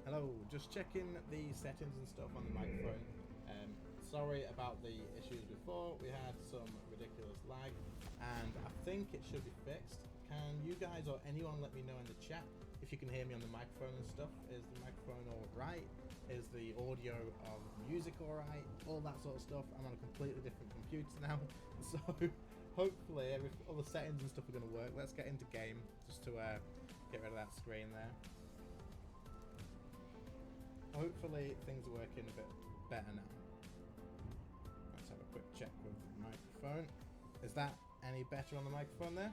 Hello, just checking the settings and stuff on the microphone. Sorry about the issues before. We had some ridiculous lag and I think it should be fixed. Can you guys or anyone let me know in the chat if you can hear me on the microphone and stuff? Is the microphone alright? Is the audio of music alright? All that sort of stuff. I'm on a completely different computer now, so hopefully all the settings and stuff are going to work. Let's get into game just to get rid of that screen there. Hopefully things are working a bit better now. Let's have a quick check with the microphone. Is that any better on the microphone there?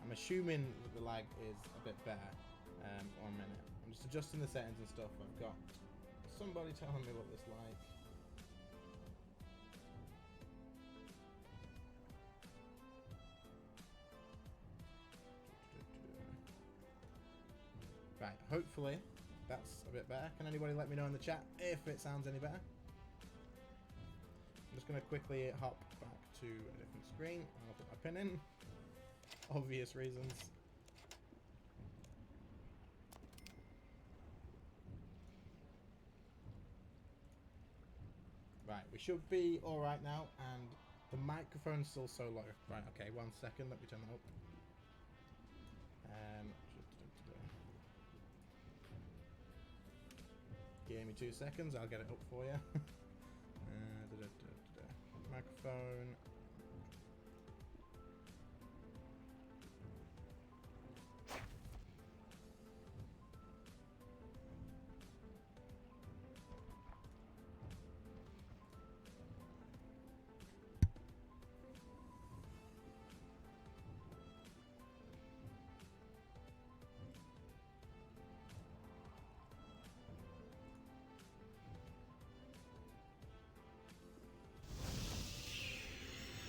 I'm assuming that the lag is a bit better. 1 minute. I'm just adjusting the settings and stuff. I've got somebody telling me what this is like. Right, hopefully that's a bit better. Can anybody let me know in the chat if it sounds any better? I'm just going to quickly hop back to a different screen. I'll put my pin in. Obvious reasons. Right, we should be alright now, and the microphone's still so low. Right, okay, 1 second, let me turn that up. Give me 2 seconds, I'll get it up for you. Microphone.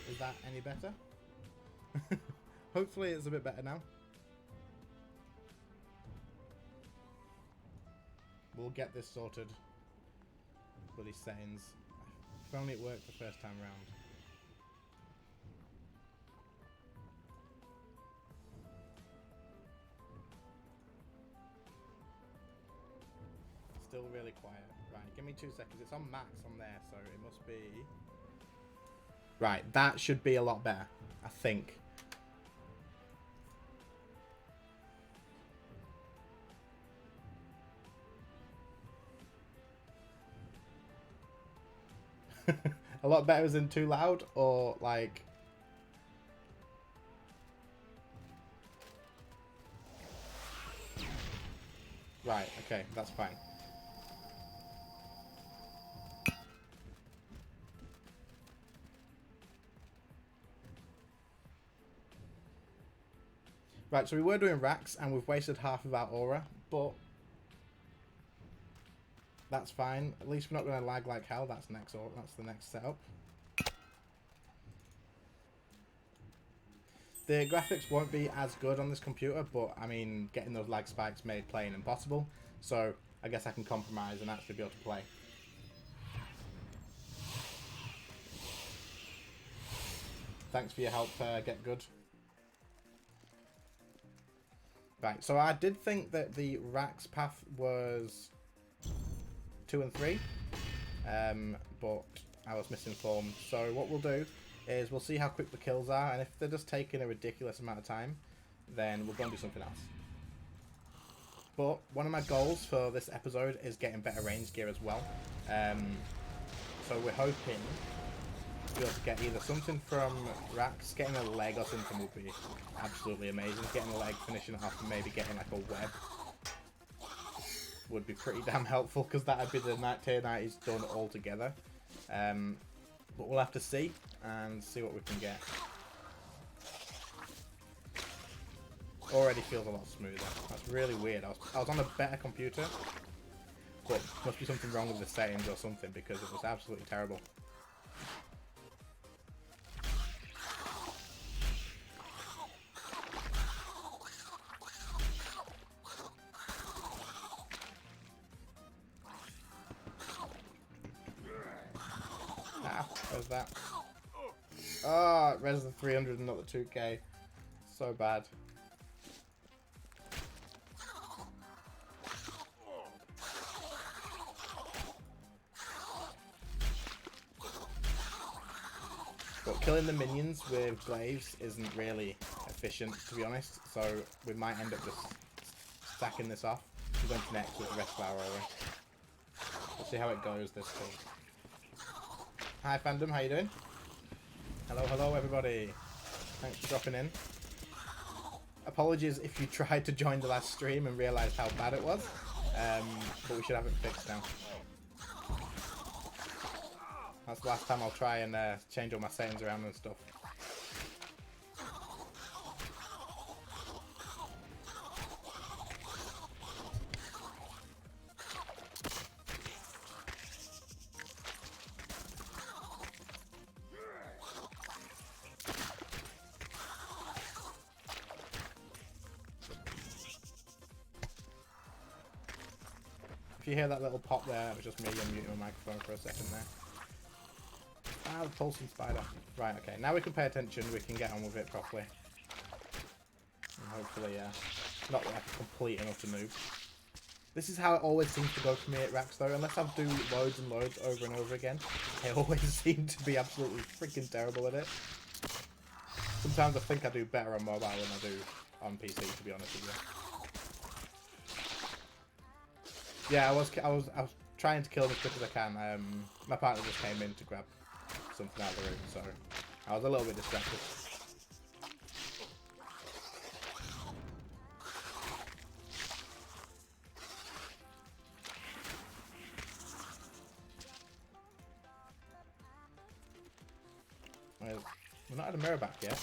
Is that any better? Hopefully it's a bit better now. We'll get this sorted. Bloody settings. If only it worked the first time round. Still really quiet. Right, give me 2 seconds. It's on max on there, so it must be... Right, that should be a lot better, I think. A lot better as in too loud, or like... Right, okay, that's fine. Right, so we were doing racks and we've wasted half of our aura, but that's fine. At least we're not going to lag like hell. That's next aura. That's the next setup. The graphics won't be as good on this computer, but I mean, getting those lag spikes made playing impossible. So I guess I can compromise and actually be able to play. Thanks for your help, Get Good. Right, so I did think that the racks path was 2 and 3, but I was misinformed. So what we'll do is we'll see how quick the kills are, and if they're just taking a ridiculous amount of time, then we'll go and do something else. But one of my goals for this episode is getting better range gear as well. So we're hoping to be able to get either something from Rax, getting a leg or something would be absolutely amazing. Getting a leg, finishing it off, and maybe getting like a web would be pretty damn helpful, because that would be the tier 90s done all together. But we'll have to see and see what we can get. Already feels a lot smoother. That's really weird. I was on a better computer, but must be something wrong with the settings or something, because it was absolutely terrible. Where's that? Oh, it res the 300 and not the 2k. So bad. But killing the minions with glaives isn't really efficient, to be honest. So we might end up just stacking this off. I'm going to next with the rest flower over. We'll see how it goes this time. Hi fandom, how you doing? Hello everybody. Thanks for dropping in. Apologies if you tried to join the last stream and realised how bad it was, but we should have it fixed now. That's the last time I'll try and change all my settings around and stuff. If you hear that little pop there, it was just me unmuting my microphone for a second there. Ah, the pulsing spider. Right, okay. Now we can pay attention, we can get on with it properly. And hopefully, not like a complete and utter noob. This is how it always seems to go for me at Rax though. Unless I do loads and loads over and over again, I always seem to be absolutely freaking terrible at it. Sometimes I think I do better on mobile than I do on PC, to be honest with you. Yeah, I was trying to kill them as quick as I can. My partner just came in to grab something out of the room, so I was a little bit distracted. Well, we've not had a mirror back yet.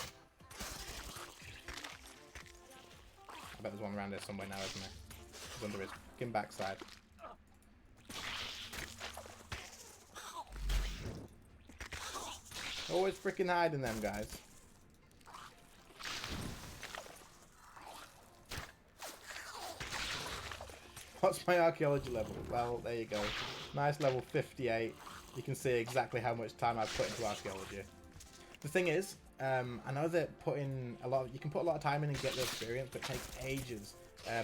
I bet there's one around here somewhere now, isn't there? It's under his fucking backside. Always freaking hiding them, guys. What's my archaeology level? Well, there you go. Nice level 58. You can see exactly how much time I've put into archaeology. The thing is, I know that you can put a lot of time in and get the experience, but it takes ages.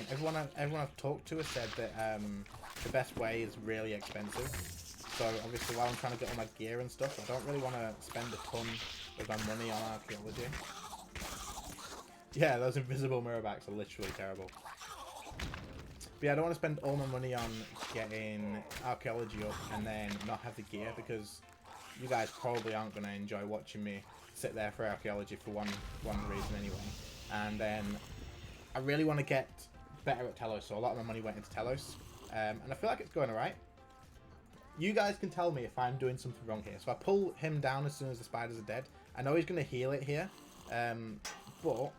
Everyone I've talked to has said that the best way is really expensive. So obviously while I'm trying to get all my gear and stuff, I don't really want to spend a ton of my money on archaeology. Yeah, those invisible mirrorbacks are literally terrible. But yeah, I don't want to spend all my money on getting archaeology up and then not have the gear, because you guys probably aren't going to enjoy watching me sit there for archaeology for one reason anyway. And then I really want to get better at Telos, so a lot of my money went into Telos. And I feel like it's going alright. You guys can tell me if I'm doing something wrong here. So I pull him down as soon as the spiders are dead. I know he's going to heal it here, but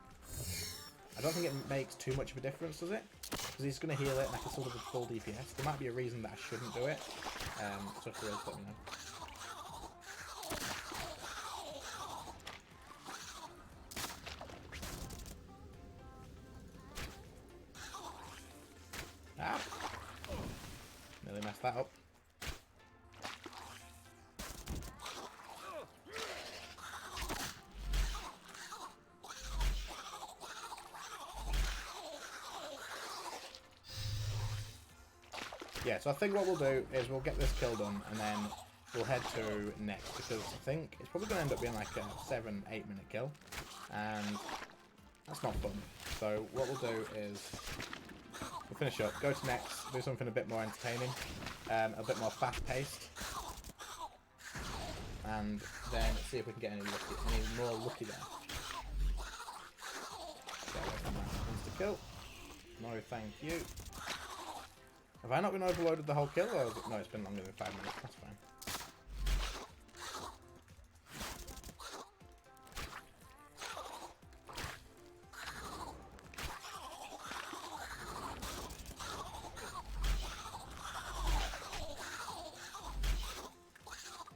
I don't think it makes too much of a difference, does it? Because he's going to heal it and I can still do the full DPS. There might be a reason that I shouldn't do it. So if there is, let me know. Ah! Nearly messed that up. yeah, so I think what we'll do is we'll get this kill done, and then we'll head to next, because I think it's probably going to end up being like a 7-8 minute kill, and that's not fun. So what we'll do is we'll finish up, go to next, do something a bit more entertaining, a bit more fast paced, and then see if we can get any more lucky there. Get away from that insta kill. No, thank you. Have I not been overloaded the whole kill, or is it... No, it's been longer than 5 minutes. That's fine.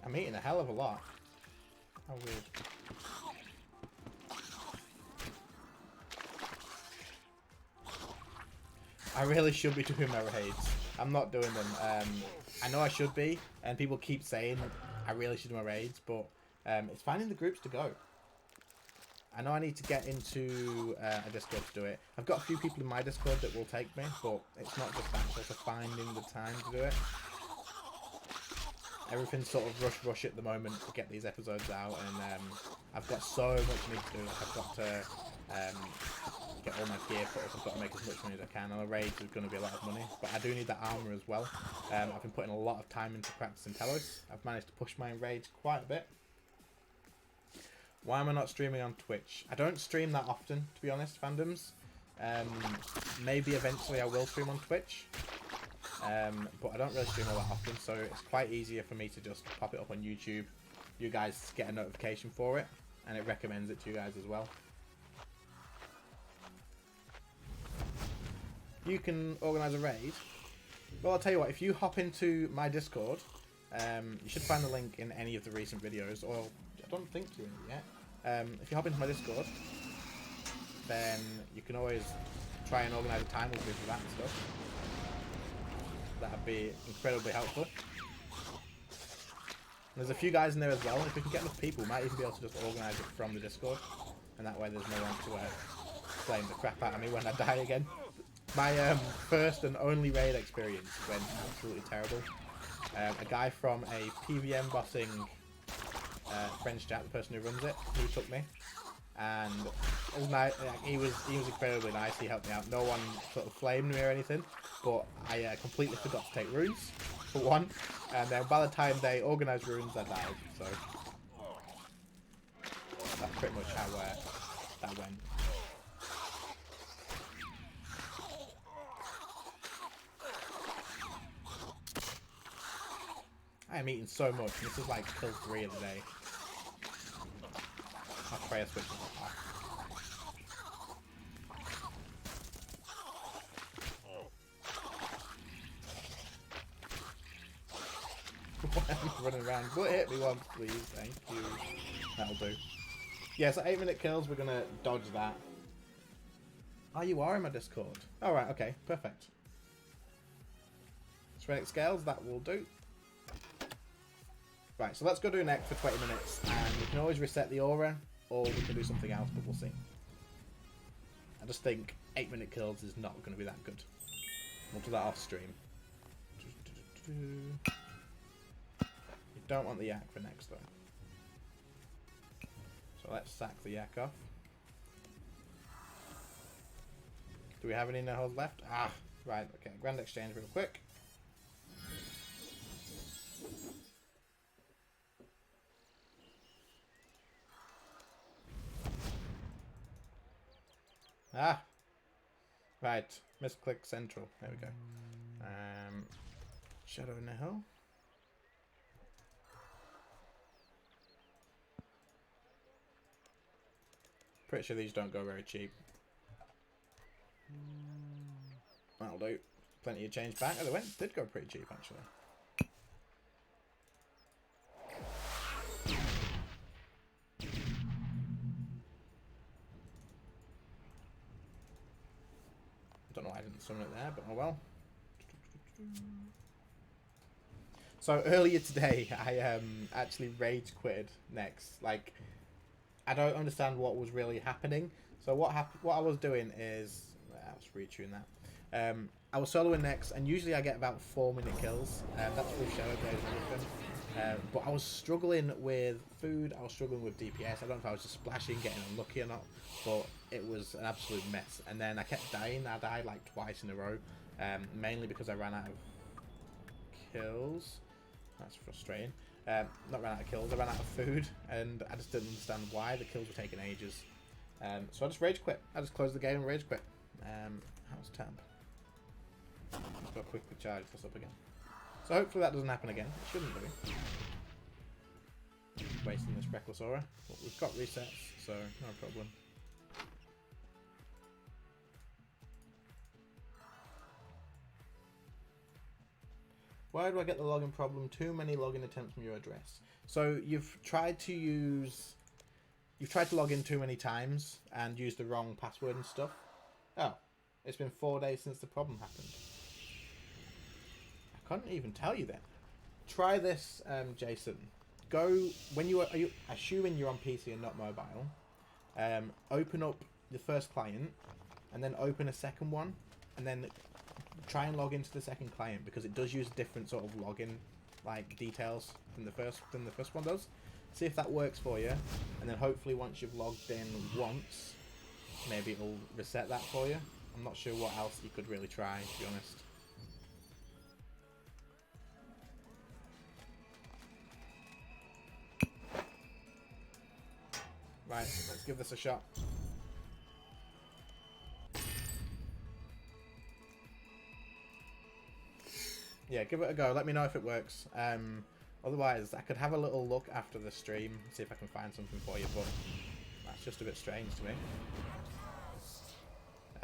I'm eating a hell of a lot. How weird. I really should be doing my raids. I'm not doing them. I know I should be, and people keep saying I really should do my raids, but it's finding the groups to go. I know I need to get into a Discord to do it. I've got a few people in my Discord that will take me, but it's not just that, it's also finding the time to do it. Everything's sort of rush at the moment to get these episodes out, and I've got so much I need to do. I've got to get all my gear put up. I've got to make as much money as I can. On a raid, there's going to be a lot of money, but I do need that armor as well. I've been putting a lot of time into practicing Telos. I've managed to push my raids quite a bit. Why am I not streaming on Twitch? I don't stream that often, to be honest, fandoms. Maybe eventually I will stream on Twitch. But I don't really stream all that often, so it's quite easier for me to just pop it up on YouTube. You guys get a notification for it, and it recommends it to you guys as well. You can organise a raid. Well, I'll tell you what, if you hop into my Discord, you should find the link in any of the recent videos, or I don't think you're in it yet. If you hop into my Discord, then you can always try and organise a time with me for that and stuff. That'd be incredibly helpful. And there's a few guys in there as well. If we can get enough people, we might even be able to just organise it from the Discord, and that way there's no one to blame the crap out of me when I die again. My first and only raid experience went absolutely terrible. A guy from a PVM bossing French chat, the person who runs it, he took me, and it was nice. He was incredibly nice. He helped me out. No one sort of flamed me or anything, but I completely forgot to take runes for one, and then by the time they organised runes, I died. So that's pretty much how that went. I am eating so much. This is like kill 3 of the day. I'll try a switch. I'm running around. But hit me once, please. Thank you. That'll do. Yeah, so 8-minute kills. We're gonna dodge that. Oh, you are in my Discord. Alright, okay. Perfect. Sphenic scales. That will do. Right, so let's go do next for 20 minutes, and we can always reset the aura, or we can do something else, but we'll see. I just think 8-minute kills is not going to be that good. We'll do that off stream. You don't want the yak for next, though. So let's sack the yak off. Do we have any no-holds left? Ah, right, okay. Grand exchange real quick. Ah! Right. Misclick central. There we go. Shadow Nihil. Pretty sure these don't go very cheap. That'll do. Plenty of change back. Oh, did go pretty cheap, actually. Don't know why I didn't summon it there, but oh well. So earlier today, I actually rage quitted next. Like, I don't understand what was really happening. So what I was doing is, let's retune that. I was soloing next, and usually I get about 4-minute kills. That's with Shadow Blaze and everything. But I was struggling with food, I was struggling with DPS. I don't know if I was just splashing, getting unlucky or not, but it was an absolute mess. And then I kept dying. I died like twice in a row, mainly because I ran out of kills. That's frustrating. Not ran out of kills, I ran out of food, and I just didn't understand why the kills were taking ages. So I just rage quit. I just closed the game and rage quit. How's Tab? Just got to quickly charge this up again. So hopefully that doesn't happen again. It shouldn't do. Wasting this Reckless Aura. But we've got resets, so no problem. Why do I get the login problem? Too many login attempts from your address. So you've tried to log in too many times and used the wrong password and stuff. Oh, it's been 4 days since the problem happened. I couldn't even tell you then. Try this, Jason. Go when you are you assuming you're on PC and not mobile. Open up the first client, and then open a second one, and then try and log into the second client, because it does use different sort of login like details than the first one does. See if that works for you, and then hopefully once you've logged in once, maybe it'll reset that for you. I'm not sure what else you could really try, to be honest. Right, let's give this a shot. Yeah, give it a go. Let me know if it works. Otherwise, I could have a little look after the stream, see if I can find something for you, but that's just a bit strange to me.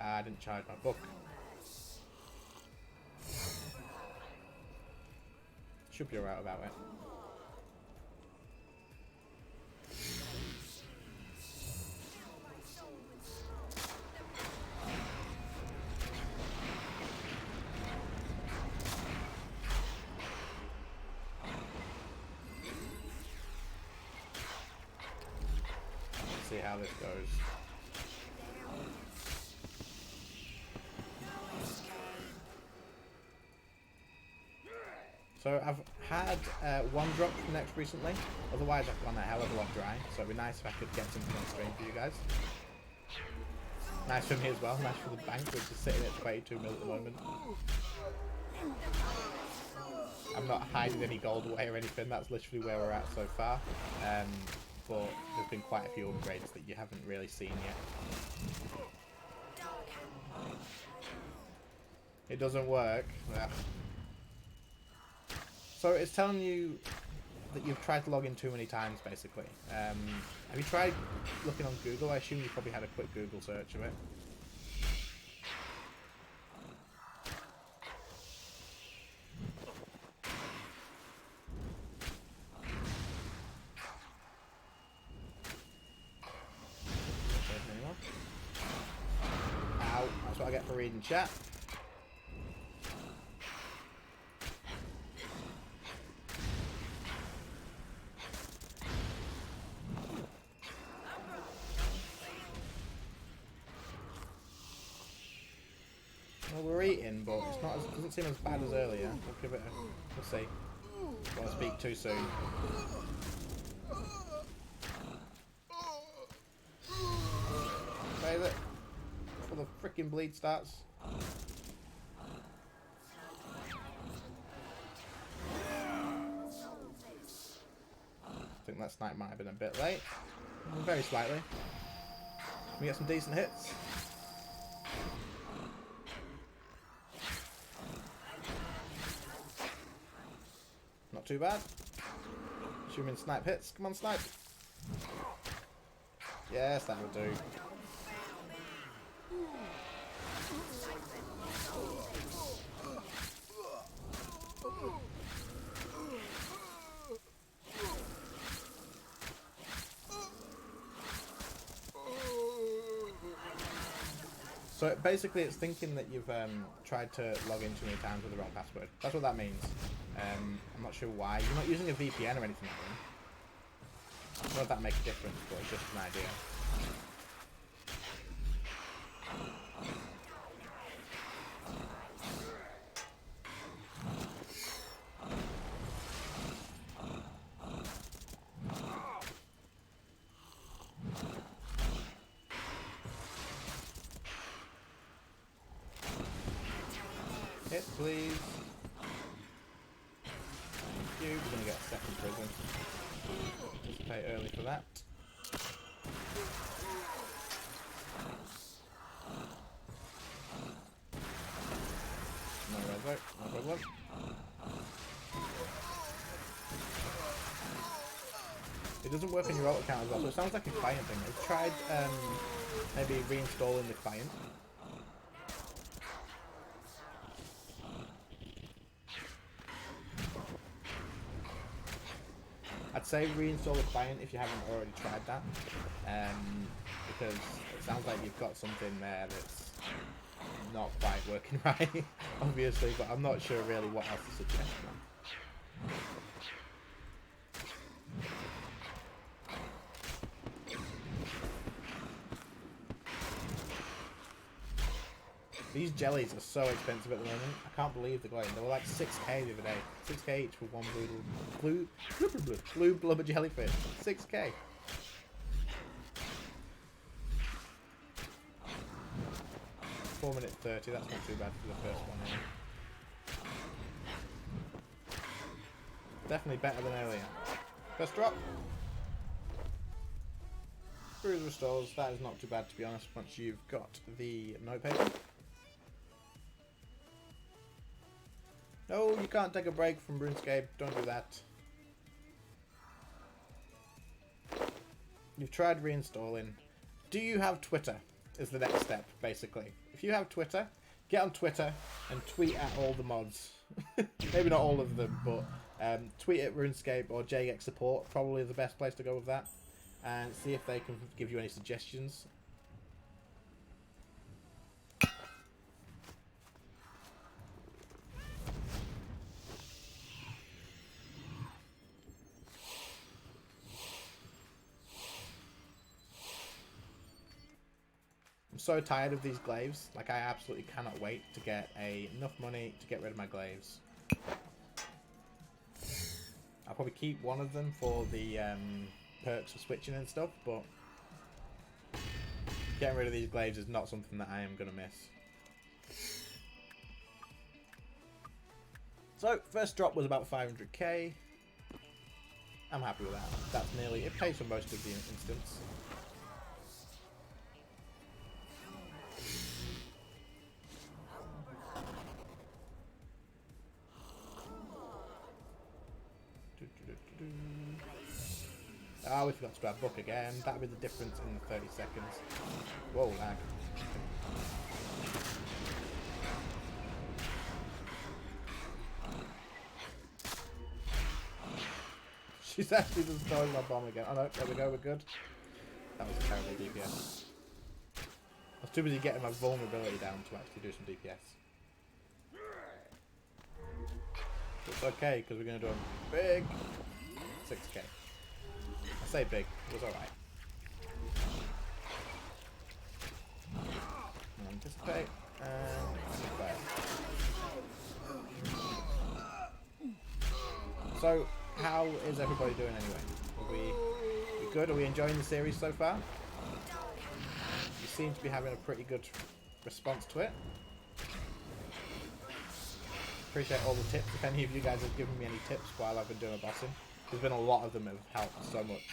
I didn't charge my book. Should be alright about it. See how this goes. So I've had one drop next recently, otherwise I've gone a hell of a lot dry, so it'd be nice if I could get something on stream for you guys. Nice for me as well, nice for the bank, which is sitting at 22 mil at the moment. I'm not hiding any gold away or anything, that's literally where we're at so far. But there's been quite a few upgrades that you haven't really seen yet. It doesn't work. Ugh. So it's telling you that you've tried to log in too many times, basically. Have you tried looking on Google? I assume you probably had a quick Google search of it. Ow, that's what I get for reading chat. Well, we're eating, but it's not as, doesn't seem as bad as earlier. We'll give it a, we'll see. Don't want to speak too soon. Save it before the freaking bleed starts. I think that snipe might have been a bit late. Very slightly. Can we get some decent hits? Not too bad. Assuming snipe hits. Come on, snipe. Yes, that will do. So basically it's thinking that you've tried to log in too many times with the wrong password. That's what that means. I'm not sure why. You're not using a VPN or anything like that. I don't know if that makes a difference, but it's just an idea. Hit, please. Thank you. We're going to get a second prison. Just pay early for that. No red vote, no problem. It doesn't work on your alt account as well, so it sounds like a client thing. I've tried maybe reinstalling the client. I'd say reinstall the client if you haven't already tried that, because it sounds like you've got something there that's not quite working right, obviously, but I'm not sure really what else to suggest. These jellies are so expensive at the moment. I can't believe they're going. They were like 6k the other day. 6k each for one blue blubber jellyfish. 6k. Four minute 30. That's not too bad for the first one. Definitely better than earlier. First drop. Bruiser restores. That is not too bad, to be honest, once you've got the note paper. No, you can't take a break from RuneScape. Don't do that. You've tried reinstalling. Do you have Twitter? Is the next step, basically. If you have Twitter, get on Twitter and tweet at all the mods. Maybe not all of them, but tweet at RuneScape or JX Support. Probably the best place to go with that. And see if they can give you any suggestions. I'm so tired of these glaives. Like, I absolutely cannot wait to get enough money to get rid of my glaives. I'll probably keep one of them for the perks for switching and stuff, but getting rid of these glaives is not something that I am going to miss. So, first drop was about 500k. I'm happy with that. That's nearly, it pays for most of the instance. Oh, we forgot to grab book again. That'll be the difference in the 30 seconds. Whoa, lag. She's actually just throwing my bomb again. Oh no, there we go, we're good. That was a terrible DPS. I was too busy getting my vulnerability down to actually do some DPS. It's okay, because we're going to do a big 6k. I say big, it was alright. Anticipate, and fire. So, how is everybody doing anyway? Are we good? Are we enjoying the series so far? You seem to be having a pretty good response to it. Appreciate all the tips. If any of you guys have given me any tips while I've been doing a bossing, there's been a lot of them that have helped so much.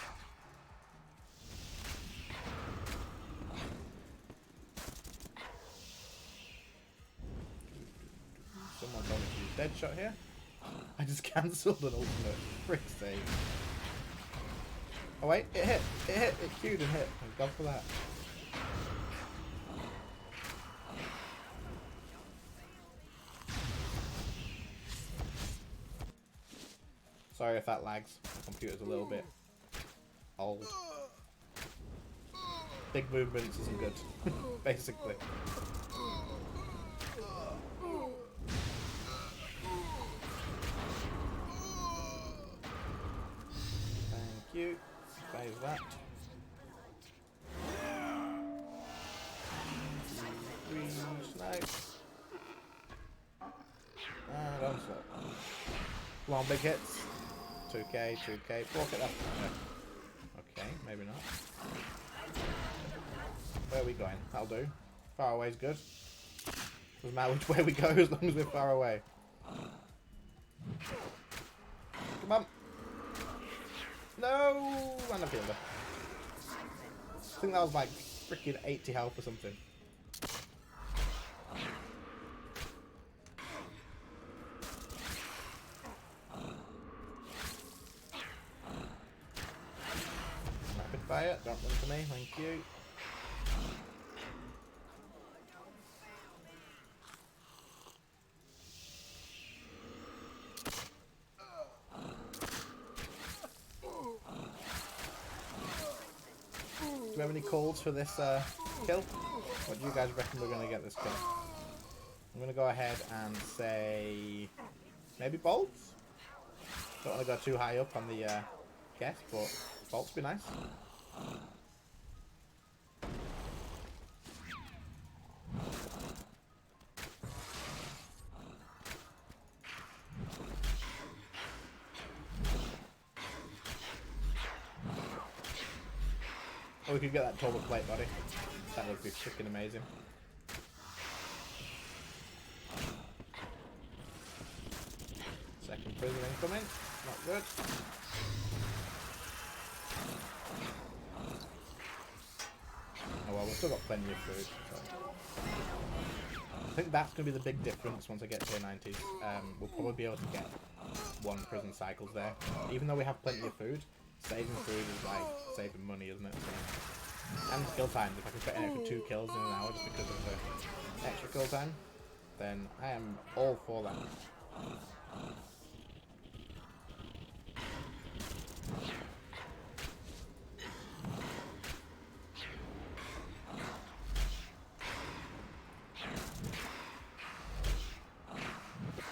Someone told me to use dead shot here. I just cancelled an ultimate. Frick's sake. Oh wait, it hit! It hit! It queued and hit. Thank God for that. Sorry if that lags. The computer's a little bit old. Big movements isn't good, basically. Thank you. Save that. 3 snipes. And onslaught. Come on, big hits. 2k, 2k, 4k, that's okay, maybe not. Where are we going? That'll do. Far away's good. Doesn't matter which way we go as long as we're far away. Come on. No! I'm not killed her. I think that was like freaking 80 health or something. Rapid fire, don't run to me, thank you. Do we have any calls for this kill? What do you guys reckon we're going to get this kill? I'm going to go ahead and say maybe bolts? Don't want to go too high up on the guess, but bolts would be nice. Or we could get that taller plate body. That would be freaking amazing. Second prison incoming. Not good. Oh well, we've still got plenty of food. So. I think that's going to be the big difference once I get to the 90s. We'll probably be able to get 1 prison cycles there. Even though we have plenty of food, saving food is like saving money, isn't it? So, and kill times. If I can fit an extra 2 kills in an hour just because of the extra kill time, then I am all for that.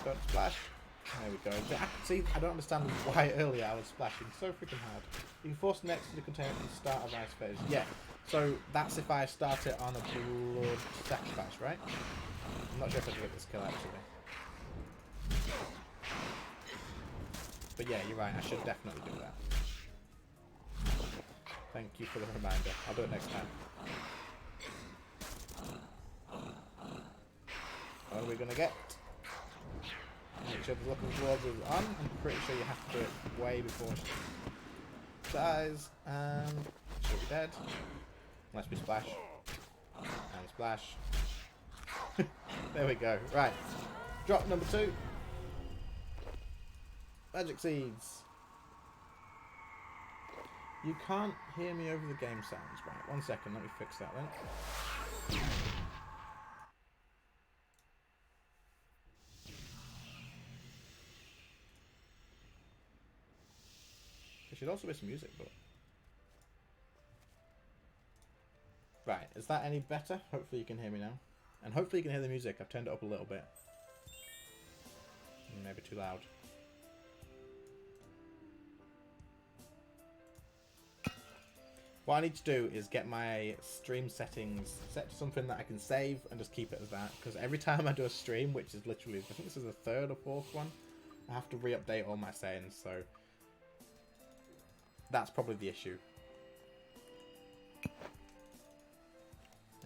Don't splash. There we go. See, I don't understand why earlier I was splashing so freaking hard. You can force next to the container at the start of ice phase. Yeah, so that's if I start it on a blood sacrifice, right? I'm not sure if I can get this kill actually. But yeah, you're right, I should definitely do that. Thank you for the reminder. I'll do it next time. What are we going to get? Make sure the looking towards is on. I'm pretty sure you have to do it way before she dies. And she'll be dead. Unless we splash. And splash. There we go. Right. Drop number 2. Magic seeds. You can't hear me over the game sounds. Right, 1 second. Let me fix that then. There should also be some music, but... Right, is that any better? Hopefully you can hear me now. And hopefully you can hear the music. I've turned it up a little bit. Maybe too loud. What I need to do is get my stream settings set to something that I can save and just keep it as that. Because every time I do a stream, which is literally, I think this is the 3rd or 4th one, I have to re-update all my settings, so... That's probably the issue.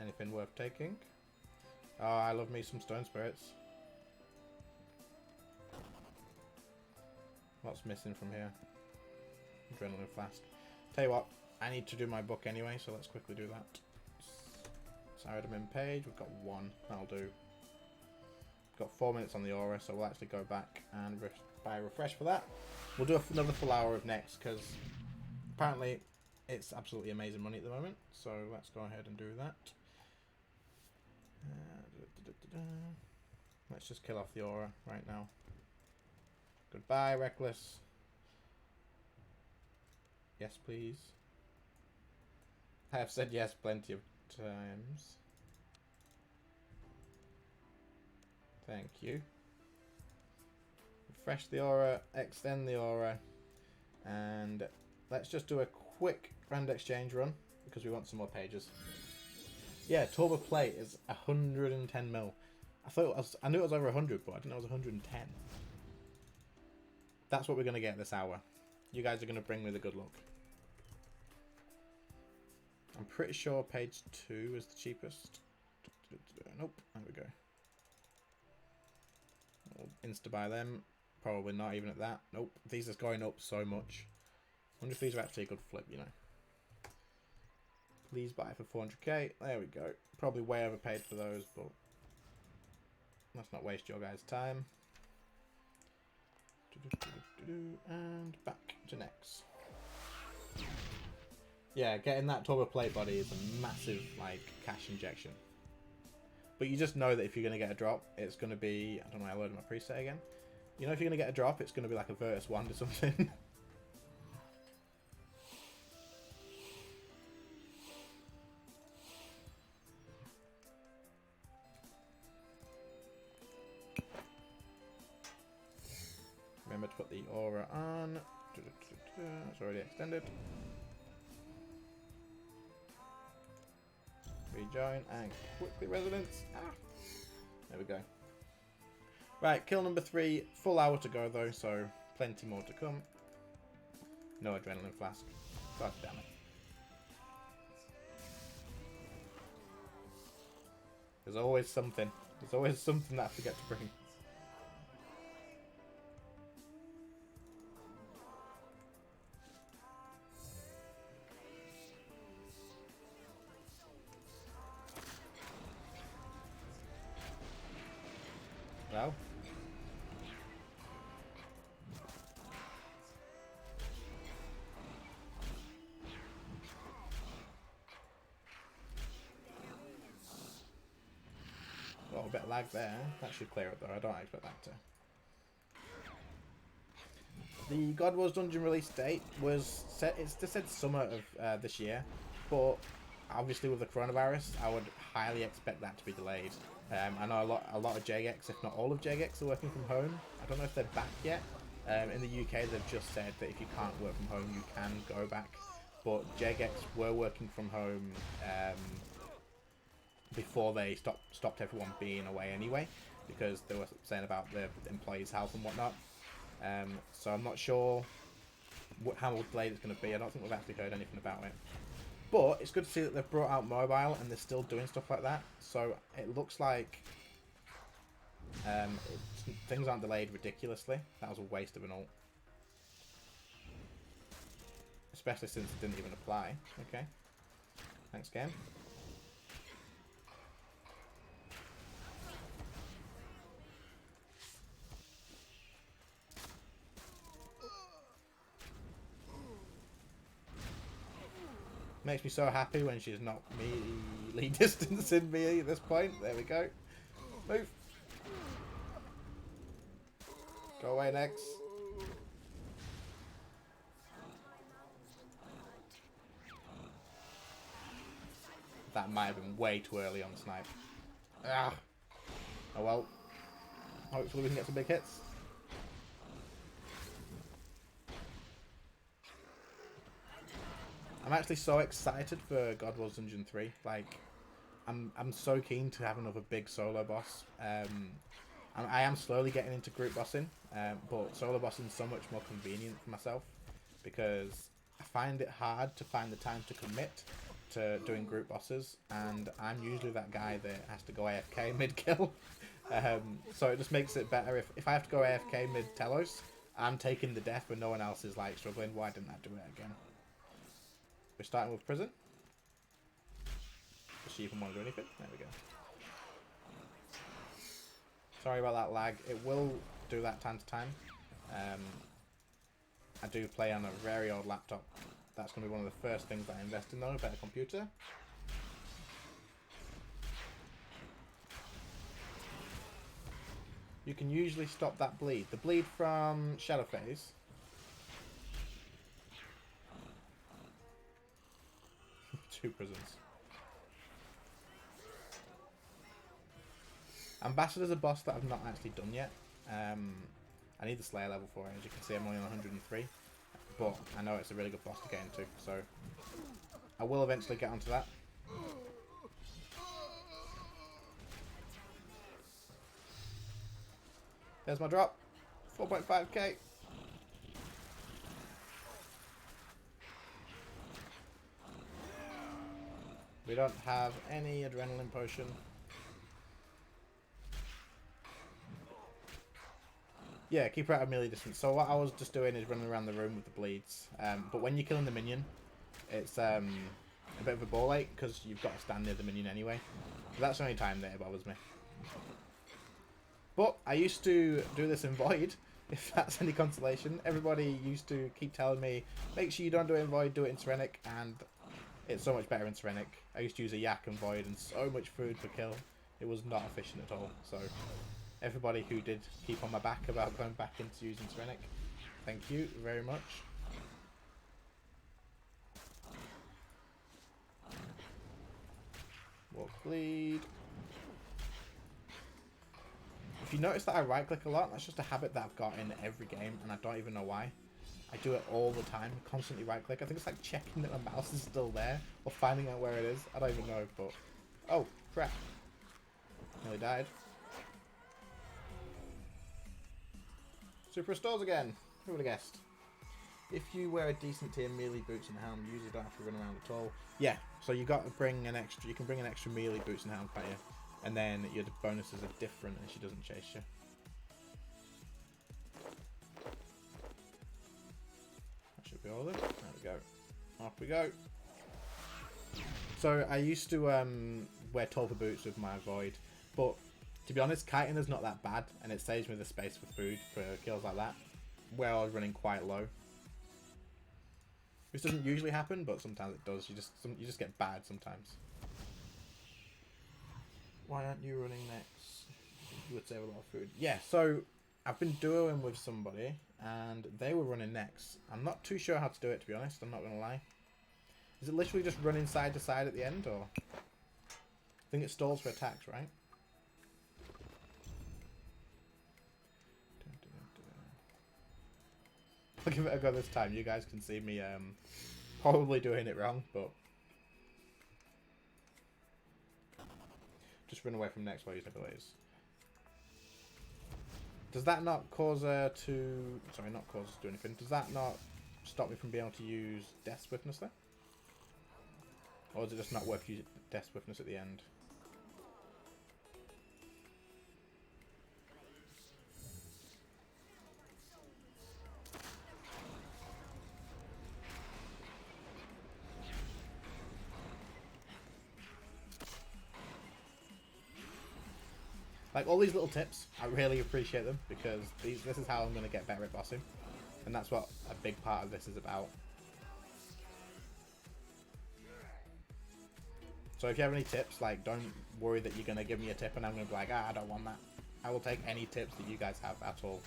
Anything worth taking? Oh, I love me some stone spirits. What's missing from here? Adrenaline flask. Tell you what, I need to do my book anyway, so let's quickly do that. Saradomin page, we've got 1. That'll do. We've got 4 minutes on the aura, so we'll actually go back and buy a refresh for that. We'll do another full hour of next, because apparently it's absolutely amazing money at the moment. So let's go ahead and do that. Let's just kill off the aura right now. Goodbye, Reckless. Yes, please. I have said yes plenty of times. Thank you. Refresh the aura, extend the aura, and let's just do a quick grand exchange run because we want some more pages. Yeah, Turbo Plate is 110 mil. I knew it was over 100, but I didn't know it was 110. That's what we're going to get this hour. You guys are going to bring me the good luck. I'm pretty sure page 2 is the cheapest. Nope, there we go. insta-buy them. Probably not even at that. Nope. These are going up so much. Wonder if these are actually a good flip, you know. Please buy for 400k. There we go. Probably way overpaid for those, but let's not waste your guys' time. And back to next. Yeah, getting that turbo plate body is a massive, like, cash injection. But you just know that if you're going to get a drop, it's going to be... I don't know, I loaded my preset again. You know, if you're going to get a drop, it's going to be like a Virtus Wand or something. Remember to put the aura on. It's already extended. Rejoin and quickly resonance. Ah. There we go. Right, kill number 3. Full hour to go though, so plenty more to come. No adrenaline flask. God damn it. There's always something. There's always something that I forget to bring. Well. Got a bit of lag there. That should clear it though. I don't expect that to. The God Wars Dungeon release date was set. It's just said summer of this year, but obviously with the coronavirus, I would highly expect that to be delayed. I know a lot of JGX, if not all of JGX, are working from home. I don't know if they're back yet. In the UK, they've just said that if you can't work from home, you can go back. But JGX were working from home before they stopped everyone being away anyway, because they were saying about the employees' health and whatnot. So I'm not sure how delayed it's going to be. I don't think we've actually heard anything about it. But it's good to see that they've brought out mobile and they're still doing stuff like that. So it looks like things aren't delayed ridiculously. That was a waste of an ult. Especially since it didn't even apply. Okay. Thanks, game. Makes me so happy when she's not melee distancing me at this point. There we go. Move. Go away, next. That might have been way too early on snipe. Ah. Oh well. Hopefully we can get some big hits. I'm actually so excited for God Wars Dungeon 3. Like, I'm so keen to have another big solo boss. I am slowly getting into group bossing, but solo bossing is so much more convenient for myself because I find it hard to find the time to commit to doing group bosses, and I'm usually that guy that has to go AFK mid-kill. So it just makes it better if I have to go AFK mid-Telos, I'm taking the death when no one else is like struggling. Why didn't I do it again? We're starting with prison. Does she even want to do anything? There we go. Sorry about that lag. It will do that time to time. I do play on a very old laptop. That's going to be one of the first things that I invest in though, a better computer. You can usually stop that bleed. The bleed from Shadow Phase. Two prisons. Ambassador's a boss that I've not actually done yet. I need the Slayer level for it. As you can see, I'm only on 103. But I know it's a really good boss to get into, so I will eventually get onto that. There's my drop. 4.5k. We don't have any adrenaline potion. Yeah, keep her out of melee distance. So what I was just doing is running around the room with the bleeds. But when you're killing the minion, it's a bit of a ball ache because you've got to stand near the minion anyway. So that's the only time that it bothers me. But I used to do this in Void, if that's any consolation. Everybody used to keep telling me, make sure you don't do it in Void, do it in Serenic, and it's so much better in Serenic. I used to use a Yak in Void and so much food per kill. It was not efficient at all. So everybody who did keep on my back about going back into using Serenic, thank you very much. Walk bleed. If you notice that I right click a lot, that's just a habit that I've got in every game and I don't even know why. I do it all the time, constantly right click. I think it's like checking that my mouse is still there or finding out where it is. I don't even know, but... Oh, crap. Nearly died. Super restores again. Who would have guessed? If you wear a decent tier melee boots and helm, you usually don't have to run around at all. Yeah, so you got to bring an extra. You can bring an extra melee boots and helm player, and then your bonuses are different, and she doesn't chase you. That should be all of it. There we go. Off we go. So I used to wear Tulpa boots with my Void, but to be honest, kiting is not that bad, and it saves me the space for food for kills like that, where I was running quite low. This doesn't usually happen, but sometimes it does. You just get bad sometimes. Why aren't you running next? You would save a lot of food. Yeah, so I've been duoing with somebody, and they were running next. I'm not too sure how to do it, to be honest. I'm not going to lie. Is it literally just running side to side at the end, or? I think it stalls for attacks, right? I'll give it a go this time. You guys can see me probably doing it wrong, but just run away from next while using abilities. Does that not cause her to... Sorry, not cause us to do anything. Does that not stop me from being able to use Death Swiftness there? Or is it just not worth using Death Swiftness at the end? Like, all these little tips, I really appreciate them, because this is how I'm going to get better at bossing. And that's what a big part of this is about. So if you have any tips, like, don't worry that you're going to give me a tip and I'm going to be like, I don't want that. I will take any tips that you guys have at all.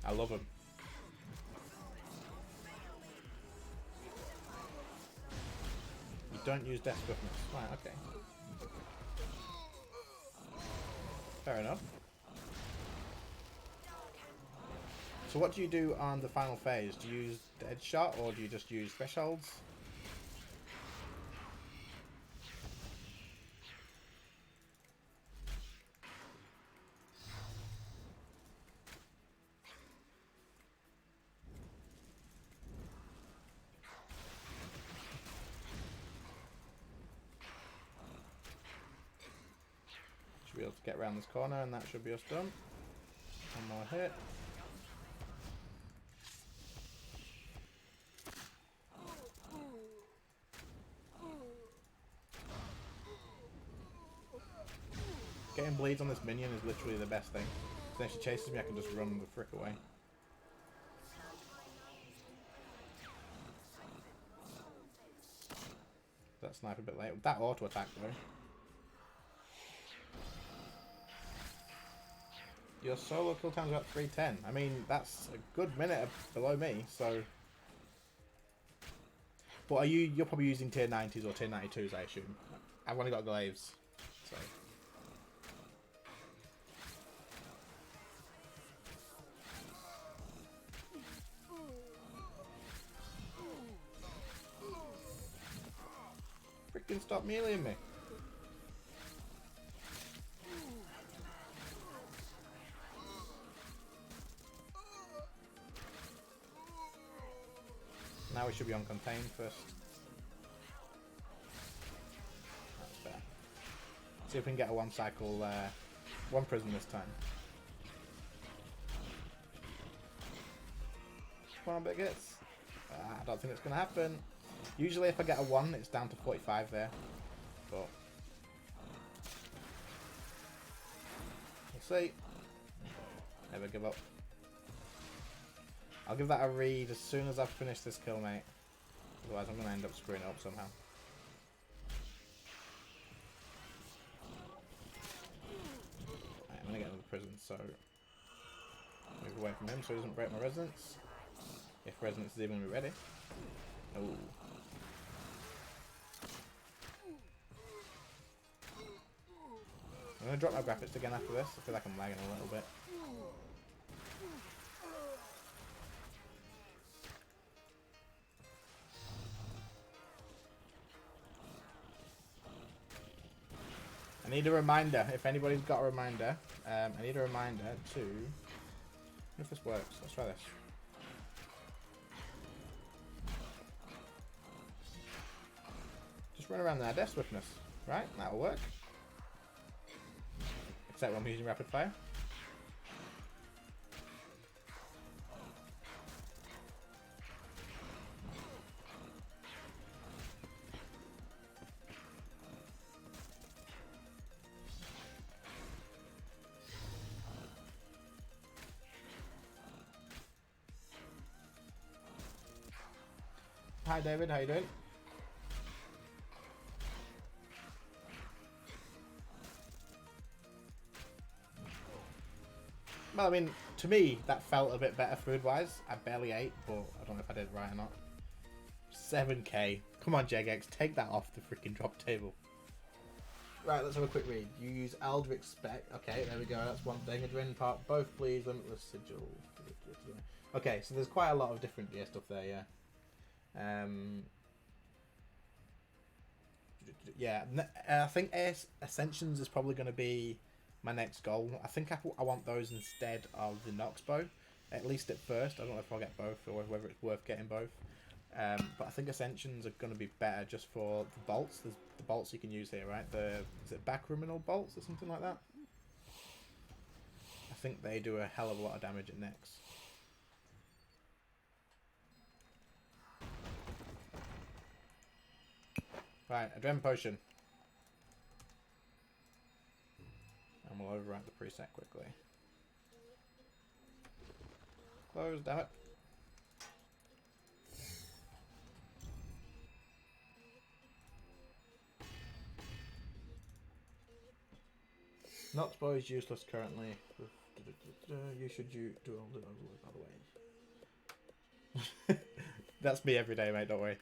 I love them. You don't use Death Swiftness. Right, okay. Fair enough. So what do you do on the final phase? Do you use Dead Shot or do you just use Thresholds? Should be able to get around this corner and that should be us done. One more hit. Getting bleeds on this minion is literally the best thing. So if she chases me, I can just run the frick away. That snipe a bit late. That auto attack though. Your solo kill time's about 310. I mean, that's a good minute below me, so... But you're probably using tier 90s or tier 92s, I assume. I've only got glaives, so... Freaking stop meleeing me. Now we should be on contain first. That's fair. See if we can get a one cycle, one prison this time. Come on, big hits. I don't think it's going to happen. Usually if I get a 1, it's down to 45 there. But we'll see. Never give up. I'll give that a read as soon as I've finished this kill, mate. Otherwise I'm going to end up screwing it up somehow. Right, I'm going to get another prison, so move away from him so he doesn't break my resonance. If resonance is even ready. Oh. I'm going to drop my graphics again after this. I feel like I'm lagging a little bit. I need a reminder. If anybody's got a reminder, I need a reminder to... I wonder if this works. Let's try this. Just run around there. Death Swiftness. Right? That'll work. Except when I'm using rapid fire. Hi David, how you doing? Well, I mean, to me, that felt a bit better food-wise. I barely ate, but I don't know if I did it right or not. 7k. Come on, JGX, take that off the freaking drop table. Right, let's have a quick read. You use Aldrich Spec. Okay, there we go. That's one thing. Adrenaline part. Both, please. Limitless Sigil. Okay, so there's quite a lot of different gear stuff there, yeah. Yeah, I think Ascensions is probably going to be my next goal. I think I want those instead of the Nox bow, at least at first. I don't know if I'll get both or whether it's worth getting both. But I think Ascensions are going to be better just for the bolts. There's the bolts you can use here, right? Is it backruminal bolts or something like that? I think they do a hell of a lot of damage at Nex. Right, Adrenaline Potion. And we'll overwrite the preset quickly. Close, damn it. Nox bow is useless currently. You should do all the overload, by the way. That's me every day, mate, don't worry.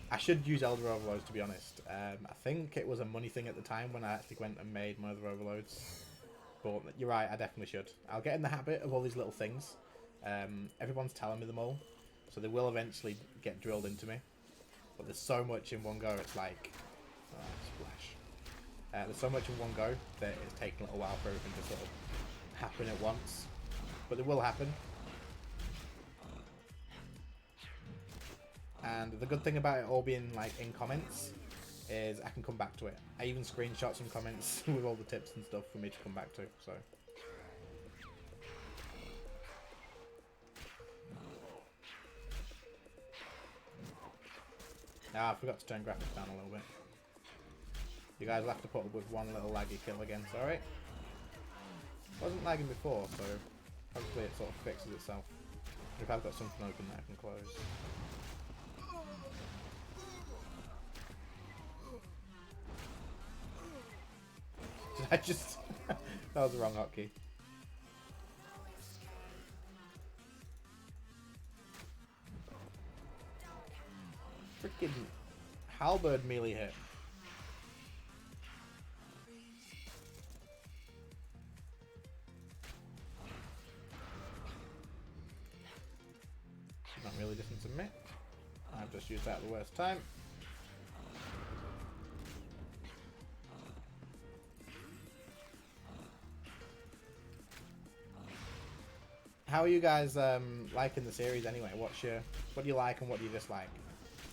I should use Elder Overloads, to be honest. I think it was a money thing at the time when I actually went and made my other overloads. But you're right, I definitely should. I'll get in the habit of all these little things. Everyone's telling me them all, so they will eventually get drilled into me. But there's so much in one go, it's like... Oh, splash. There's so much in one go that it's taking a little while for everything to sort of happen at once. But it will happen. And the good thing about it all being like in comments is I can come back to it. I even screenshot some comments with all the tips and stuff for me to come back to. So I forgot to turn graphics down a little bit. You guys will have to put up with one little laggy kill again, sorry. Wasn't lagging before, so hopefully it sort of fixes itself. If I've got something open that I can close. Did I just... that was the wrong hotkey. Freaking halberd melee hit. She's not really different to me. I've just used that at the worst time. How are you guys liking the series anyway? What do you like and what do you dislike?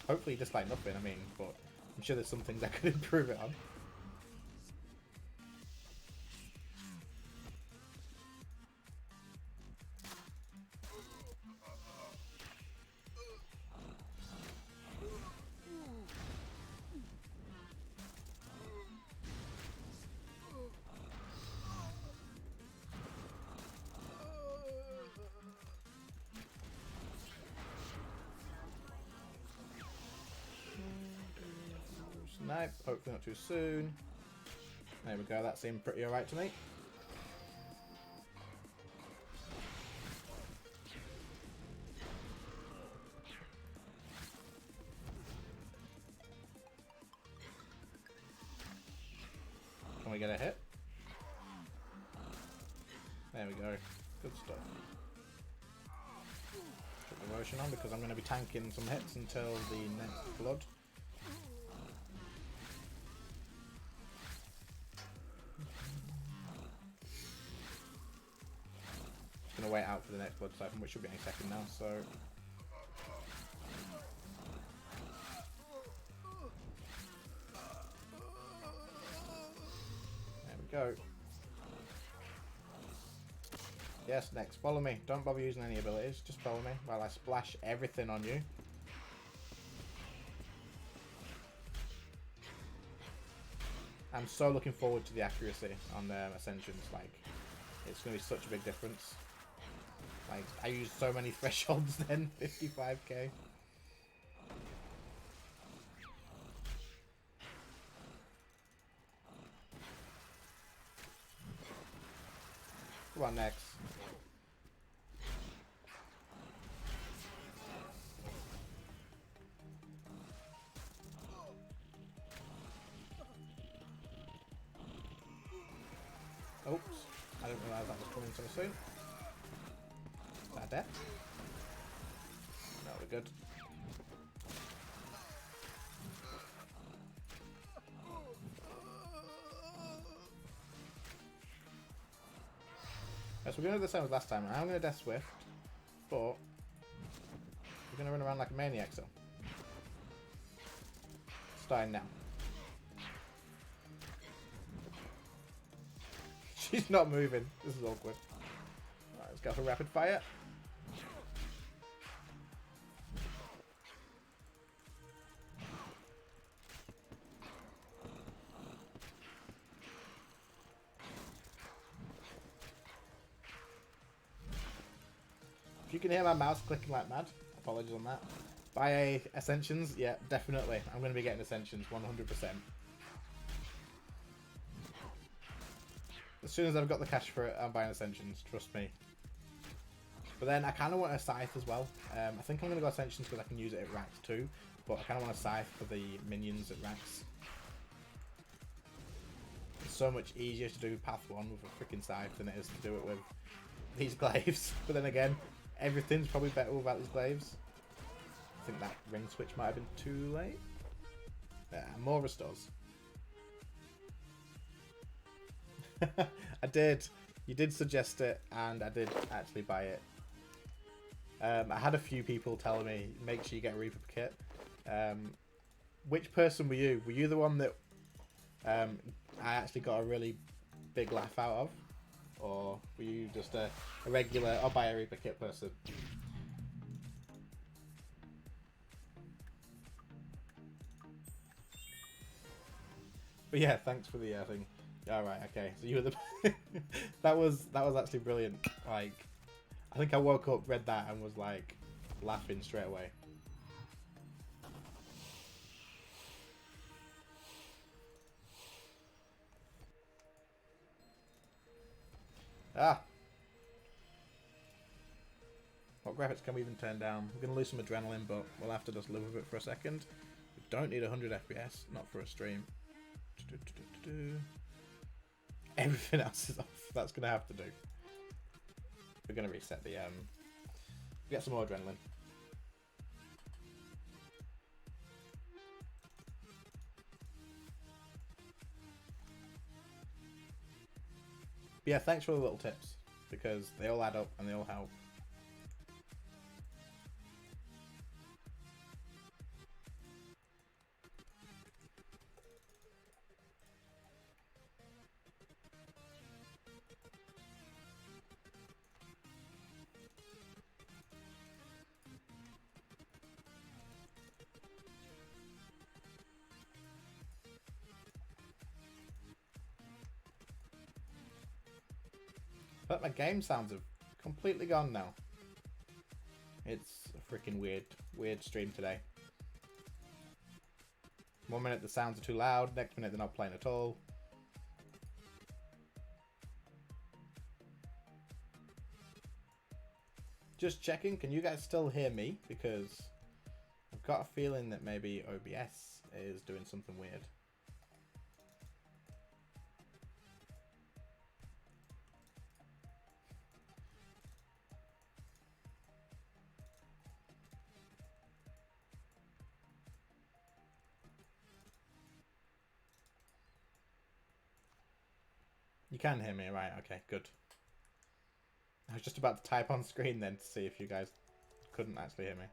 Hopefully you dislike nothing, I mean, but I'm sure there's some things I could improve it on. Nope, hopefully not too soon. There we go, that seemed pretty alright to me. Can we get a hit? There we go. Good stuff. Put the Roshan on because I'm going to be tanking some hits until the next blood. Just going to wait out for the next blood siphon, which should be any second now, so... There we go. Yes, next. Follow me. Don't bother using any abilities. Just follow me while I splash everything on you. I'm so looking forward to the accuracy on Ascensions. Like, it's going to be such a big difference. Like, I used so many thresholds then. 55k. Come on, next. Oops, I didn't realise that was coming so soon. Is that death? No, we're good. So we're going to do the same as last time. I'm going to Death Swift, but we're going to run around like a maniac still. Starting now. She's not moving. This is awkward. Alright, let's go for rapid fire. If you can hear my mouse clicking like mad, apologies on that. Buy Ascensions? Yeah, definitely. I'm going to be getting Ascensions, 100%. As soon as I've got the cash for it, I'm buying Ascensions, trust me. But then I kind of want a Scythe as well. I think I'm going to go Ascensions because I can use it at Rax too. But I kind of want a Scythe for the minions at Rax. It's so much easier to do Path 1 with a freaking Scythe than it is to do it with these glaives. But then again, everything's probably better without these glaives. I think that ring switch might have been too late. Yeah, more restores. I did. You did suggest it, and I did actually buy it. I had a few people telling me, make sure you get a Reaper kit. Which person were you? Were you the one that I actually got a really big laugh out of? Or were you just a regular, I'll buy a Reaper kit person? But yeah, thanks for the thing. Alright, okay. So you were the... that was actually brilliant. Like, I think I woke up, read that, and was like, laughing straight away. Ah! What graphics can we even turn down? We're going to lose some adrenaline, but we'll have to just live with it for a second. We don't need 100 FPS, not for a stream. Everything else is off. That's going to have to do. We're going to reset the... get some more adrenaline. But yeah, thanks for the little tips, because they all add up and they all help. But my game sounds have completely gone now. It's a freaking weird stream today. 1 minute the sounds are too loud, next minute they're not playing at all. Just checking, can you guys still hear me? Because I've got a feeling that maybe OBS is doing something weird. You can hear me, right? Okay, good. I was just about to type on screen then to see if you guys couldn't actually hear me.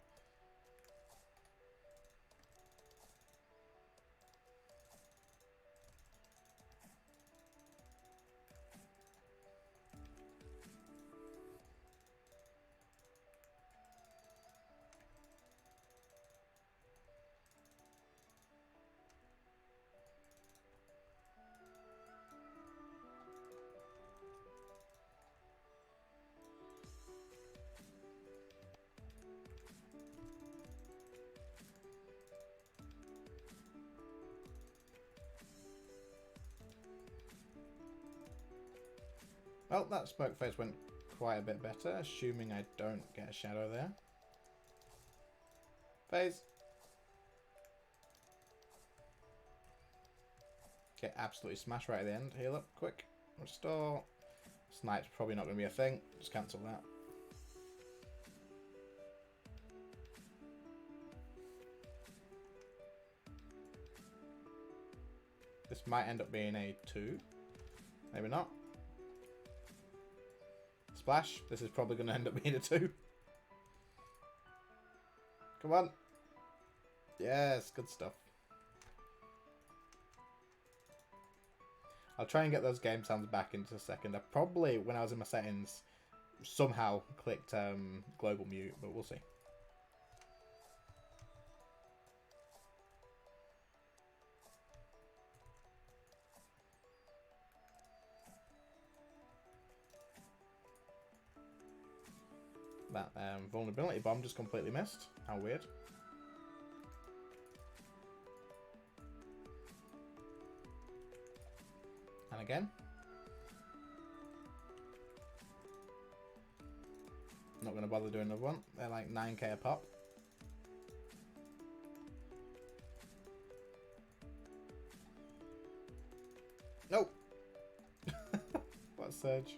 Well, that smoke phase went quite a bit better, assuming I don't get a shadow there. Phase. Get absolutely smashed right at the end. Heal up, quick. Restore. Snipe's probably not going to be a thing. Just cancel that. This might end up being a 2. Maybe not. Splash. This is probably going to end up being a 2. Come on. Yes, good stuff. I'll try and get those game sounds back into a second. I probably, when I was in my settings, somehow clicked global mute, but we'll see. That vulnerability bomb just completely missed. How weird. And again. Not going to bother doing another one. They're like 9k a pop. Nope. What a surge.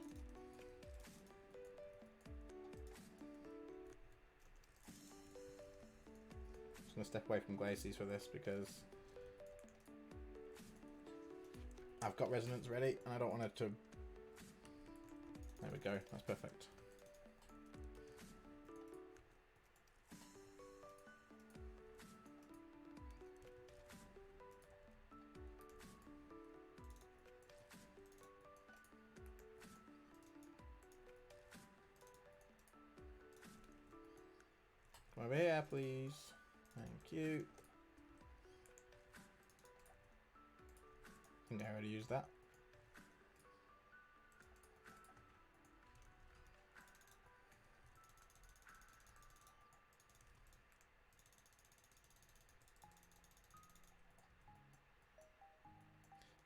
Just going to step away from Glacies for this because I've got resonance ready and I don't want it to... There we go, that's perfect. Come over here, please. Thank you. I think I already used that.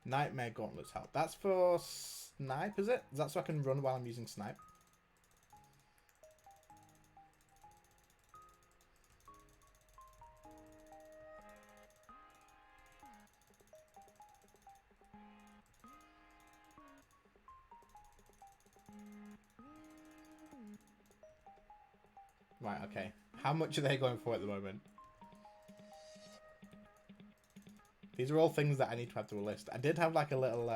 Nightmare Gauntlets help. That's for snipe, is it? Is that so I can run while I'm using snipe? Right, okay. How much are they going for at the moment? These are all things that I need to add to a list. I did have like a little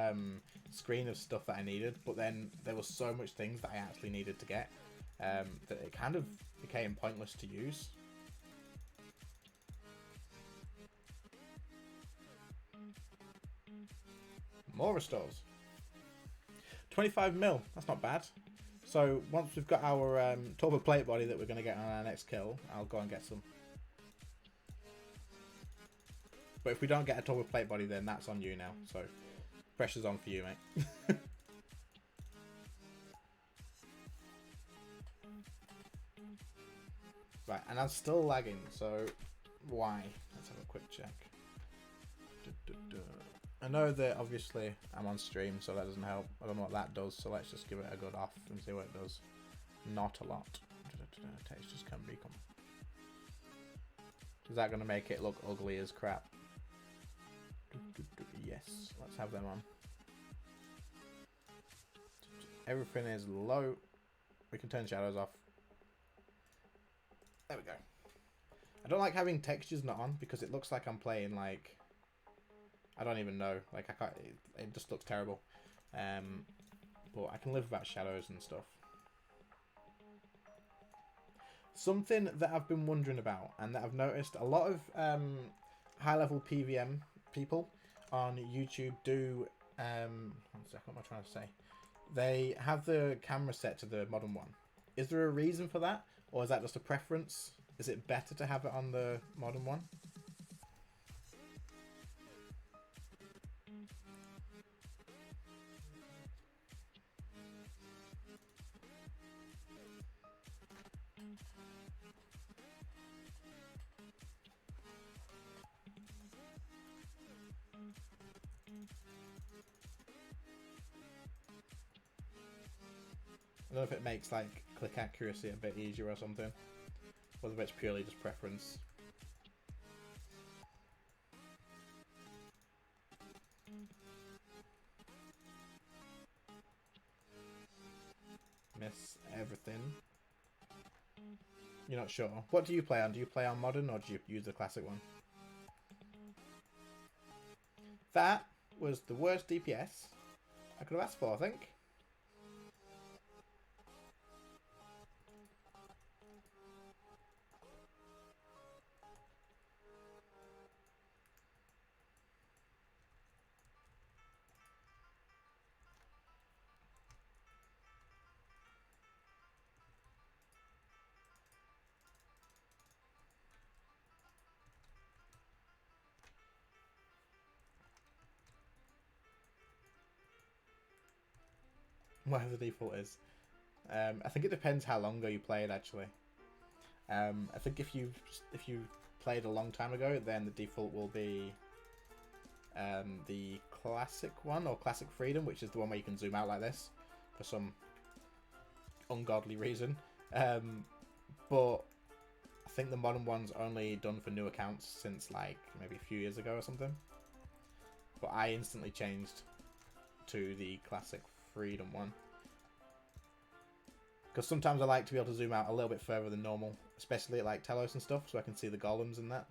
screen of stuff that I needed, but then there was so much things that I actually needed to get that it kind of became pointless to use. More restores. 25 mil. That's not bad. So once we've got our turbo plate body that we're going to get on our next kill, I'll go and get some. But if we don't get a turbo plate body, then that's on you now. So pressure's on for you, mate. Right, and I'm still lagging, so why? Let's have a quick check. I know that obviously I'm on stream, so that doesn't help. I don't know what that does, so let's just give it a good off and see what it does. Not a lot. Textures can be. Is that going to make it look ugly as crap? Yes, let's have them on. Everything is low. We can turn shadows off. There we go. I don't like having textures not on because it looks like I'm playing like... I don't even know. Like I can't... It just looks terrible. But I can live without shadows and stuff. Something that I've been wondering about and that I've noticed a lot of high-level PVM people on YouTube do... one second, what am I trying to say? They have the camera set to the modern one. Is there a reason for that? Or is that just a preference? Is it better to have it on the modern one? I don't know if it makes like click accuracy a bit easier or something. Whether it's purely just preference. Miss everything. You're not sure. What do you play on? Do you play on modern or do you use the classic one? That was the worst DPS I could have asked for, I think. Whatever the default is. I think it depends how long ago you played, actually. I think if you played a long time ago, then the default will be the classic one, or classic freedom, which is the one where you can zoom out like this for some ungodly reason. But I think the modern one's only done for new accounts since like maybe a few years ago or something. But I instantly changed to the classic freedom one. Because sometimes I like to be able to zoom out a little bit further than normal, especially at like Telos and stuff, so I can see the golems and that.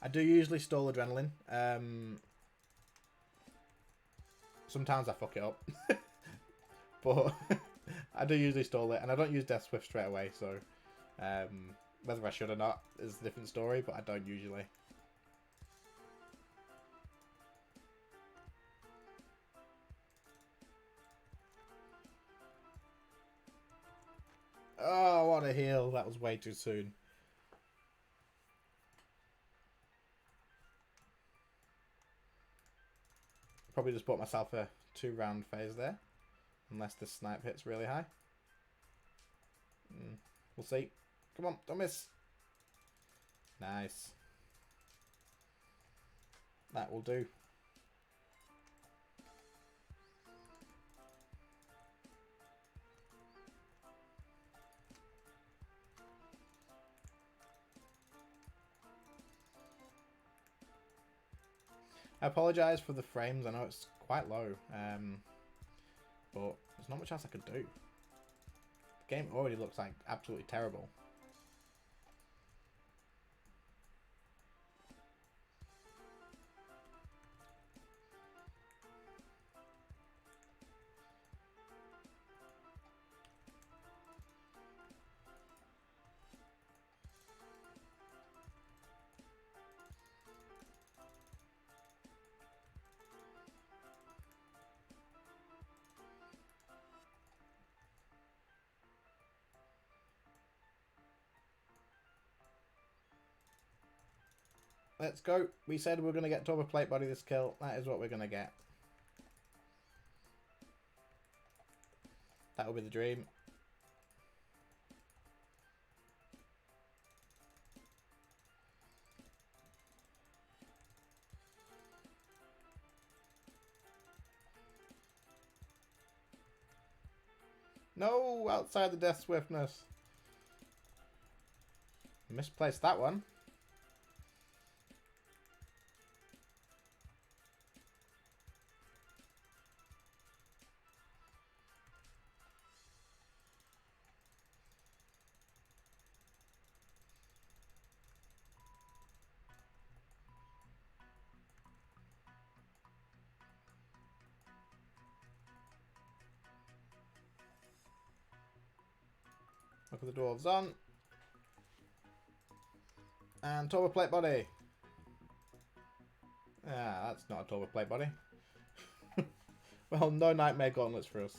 I do usually stall adrenaline. Sometimes I fuck it up. But I do usually stall it, and I don't use Death Swift straight away, so whether I should or not is a different story, but I don't usually. Oh, what a heal. That was way too soon. Probably just bought myself a 2-round phase there. Unless the snipe hits really high. We'll see. Come on, don't miss. Nice. That will do. I apologise for the frames. I know it's quite low. But there's not much else I could do. The game already looks like absolutely terrible. Let's go. We said we're going to get Torba Plate Body this kill. That is what we're going to get. That would be the dream. No, outside the death swiftness. Misplaced that one. Look at the dwarves on. And turbo plate body. Ah, that's not a turbo plate body. Well, no nightmare gauntlets for us.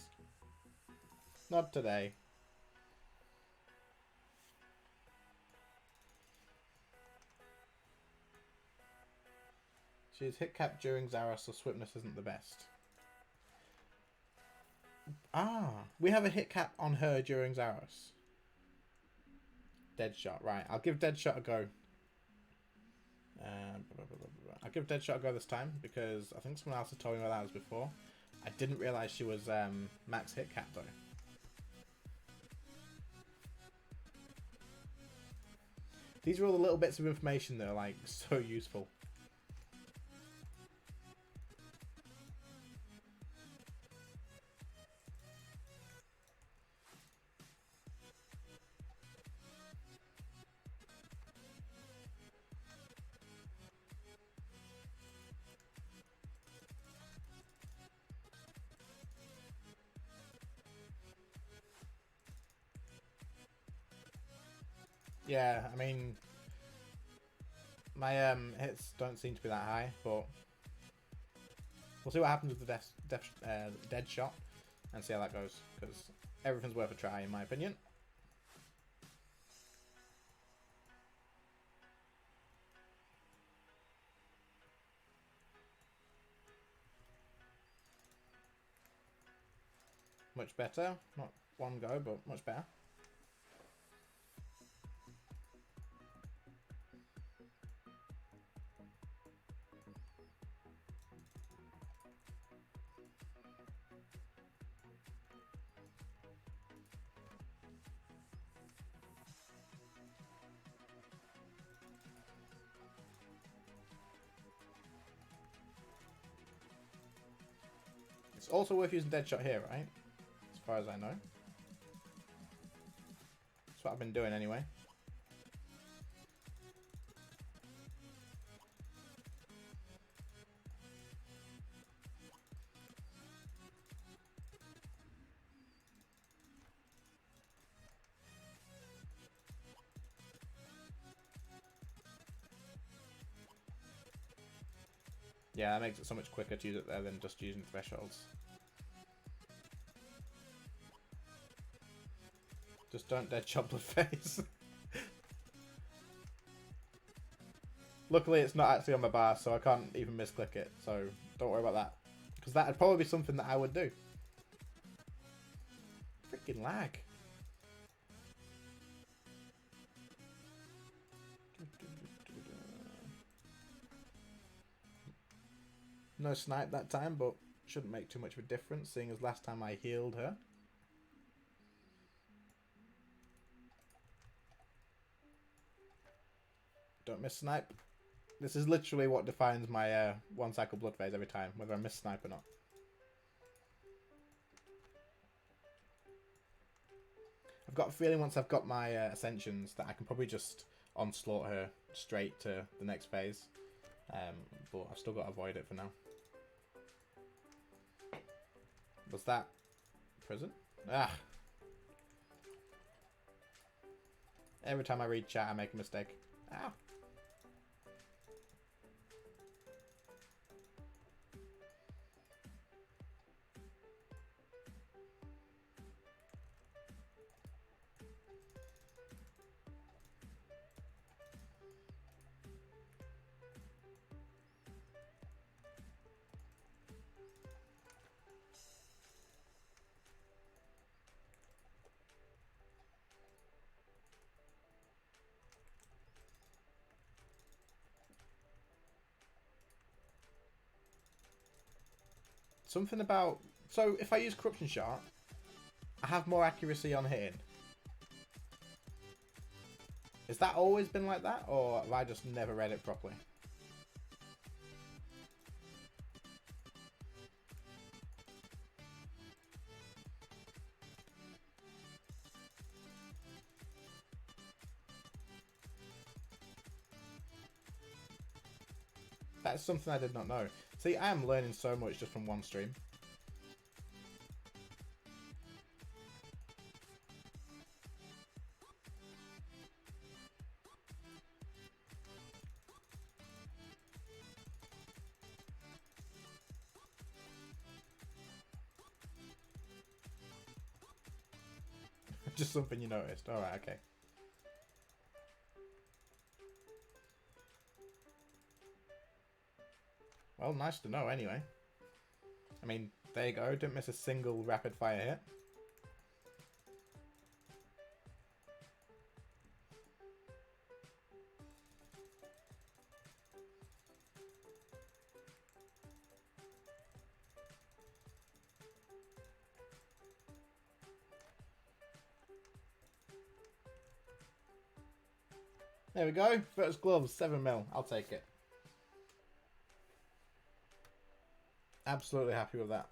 Not today. She's hit cap during Zaros, so swiftness isn't the best. Ah, we have a hit cap on her during Zaros. Deadshot, right. I'll give Deadshot a go. I'll give Deadshot a go this time because I think someone else had told me about that before. I didn't realise she was max hit cap though. These are all the little bits of information that are like so useful. Yeah, I mean, my hits don't seem to be that high, but we'll see what happens with the dead shot and see how that goes, because everything's worth a try in my opinion. Much better. Not one go, but much better. It's also worth using Deadshot here, right? As far as I know. That's what I've been doing anyway. Yeah, that makes it so much quicker to use it there than just using thresholds. Just don't Deadshot Bloodface. Luckily, it's not actually on my bar, so I can't even misclick it. So don't worry about that, because that would probably be something that I would do. Freaking lag. No snipe that time, but shouldn't make too much of a difference, seeing as last time I healed her. Don't miss snipe. This is literally what defines my one cycle blood phase every time, whether I miss snipe or not. I've got a feeling once I've got my ascensions that I can probably just onslaught her straight to the next phase. But I've still got to avoid it for now. Was that prison? Ah! Every time I read chat I make a mistake. Ah! Something about... So, if I use Corruption Shot, I have more accuracy on hitting. Has that always been like that, or have I just never read it properly? That's something I did not know. See, I am learning so much just from one stream. Just something you noticed. Alright, okay. Well, nice to know anyway. I mean, there you go. Didn't miss a single rapid fire hit. There we go. First gloves, 7mm. I'll take it. Absolutely happy with that.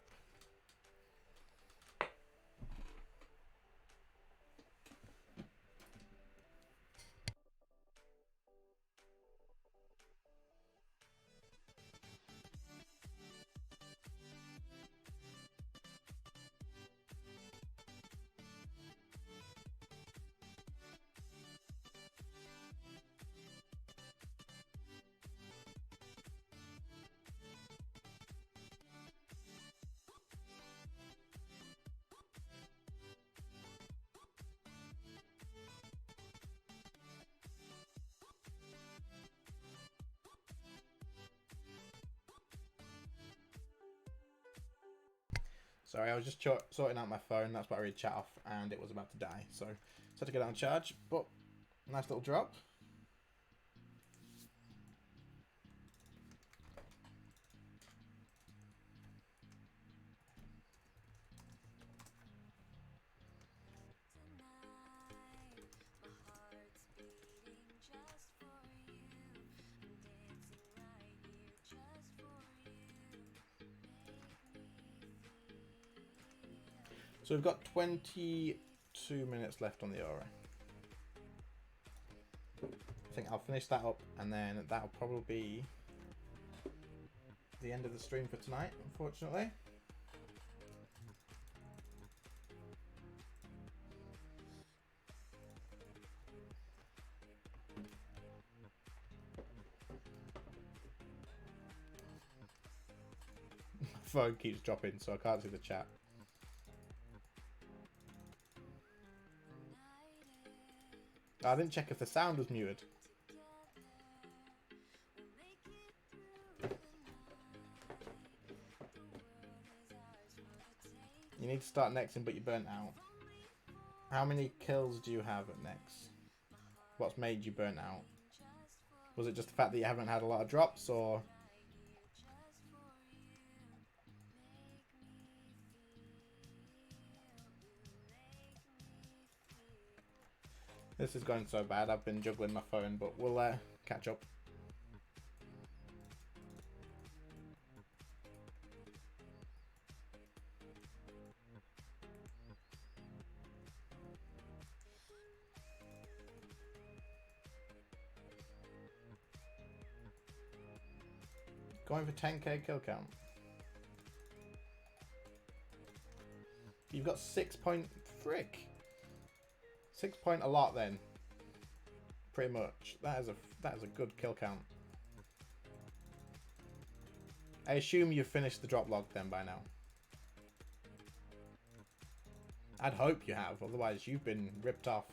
Sorry, I was just sorting out my phone. That's why I read chat off, and it was about to die. So, just had to get it on charge. But, nice little drop. So we've got 22 minutes left on the aura. I think I'll finish that up, and then that'll probably be the end of the stream for tonight, unfortunately. My phone keeps dropping, so I can't see the chat. I didn't check if the sound was muted. You need to start nexting, but you're burnt out. How many kills do you have at next? What's made you burnt out? Was it just the fact that you haven't had a lot of drops, or... This is going so bad, I've been juggling my phone, but we'll catch up. Going for 10k kill count. You've got 6 point... Frick! 6 point a lot then. Pretty much. That is a good kill count. I assume you've finished the drop log then by now. I'd hope you have, otherwise you've been ripped off.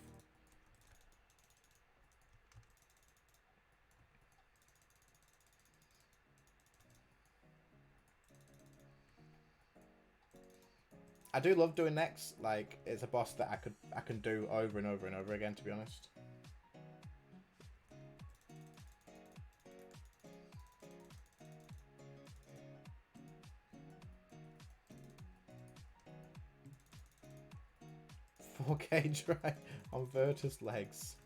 I do love doing next. Like, it's a boss that I can do over and over and over again, to be honest. 4K try on Virtus legs.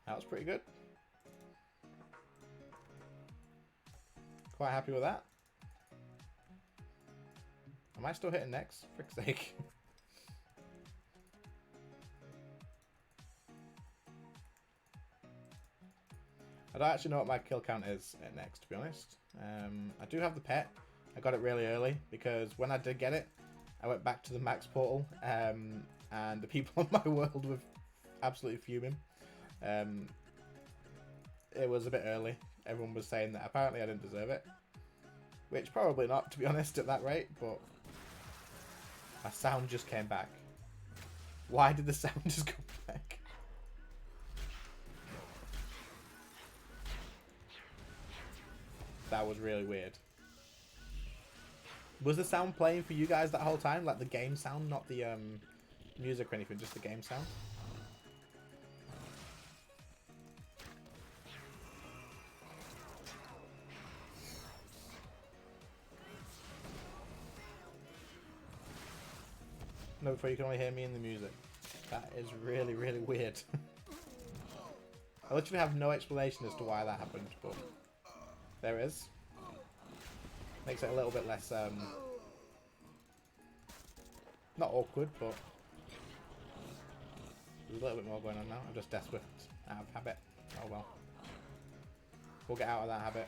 That was pretty good. Quite happy with that. Am I still hitting next? Frick's sake. I don't actually know what my kill count is at next, to be honest. I do have the pet. I got it really early because when I did get it, I went back to the max portal and the people on my world were absolutely fuming. It was a bit early. Everyone was saying that apparently I didn't deserve it. Which probably not, to be honest, at that rate, but my sound just came back. Why did the sound just come back? That was really weird. Was the sound playing for you guys that whole time? Like the game sound, not the music or anything, just the game sound? No, before you can only hear me in the music. That is really, really weird. I literally have no explanation as to why that happened, but there is. Makes it a little bit less, not awkward, but there's a little bit more going on now. I'm just desperate out of habit. Oh well. We'll get out of that habit.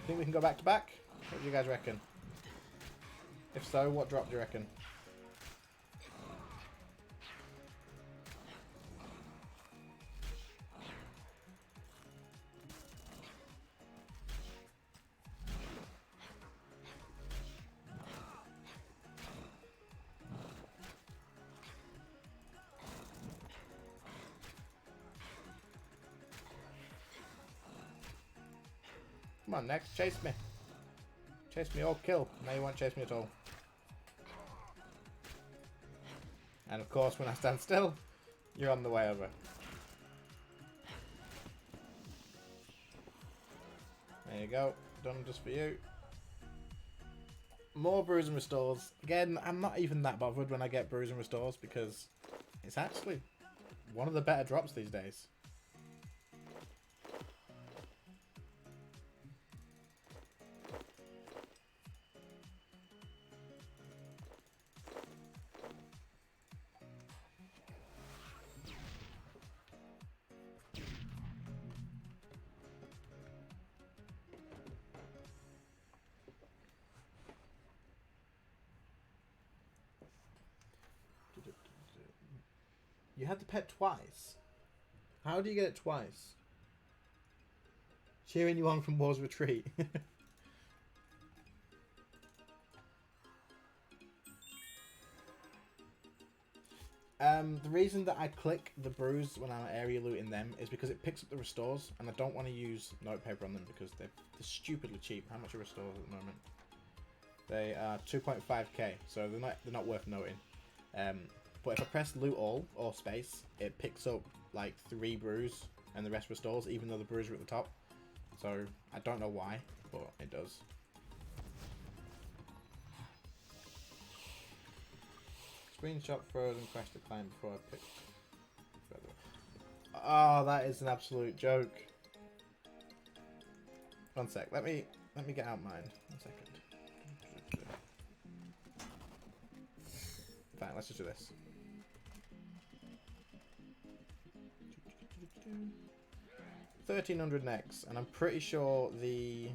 Think we can go back to back? What do you guys reckon? If so, what drop do you reckon? Come on, next, chase me. Chase me or kill. No, you won't chase me at all. And of course, when I stand still, you're on the way over. There you go. Done just for you. More brews and restores. Again, I'm not even that bothered when I get brews and restores because it's actually one of the better drops these days. You had the pet twice. How do you get it twice? Cheering you on from War's Retreat. The reason that I click the brews when I'm area looting them is because it picks up the restores, and I don't want to use notepaper on them because they're stupidly cheap. How much are restores at the moment? They are 2.5k, so they're not worth noting. But if I press loot all or space, it picks up like 3 brews and the rest restores, even though the brews are at the top. So I don't know why, but it does. Screenshot frozen crash the client before I pick. Oh, that is an absolute joke. One sec. Let me get out mine. 1 second. Fine, let's just do this. 1300 next, and I'm pretty sure the...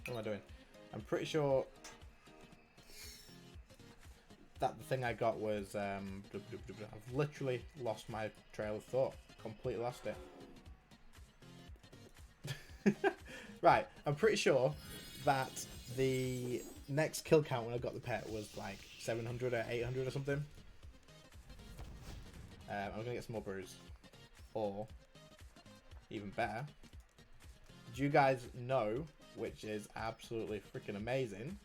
What am I doing? I'm pretty sure that the thing I got was... I've literally lost my trail of thought. Completely lost it. Right, I'm pretty sure that the next kill count when I got the pet was like 700 or 800 or something. I'm going to get some more brews. Or, even better, did you guys know, which is absolutely freaking amazing,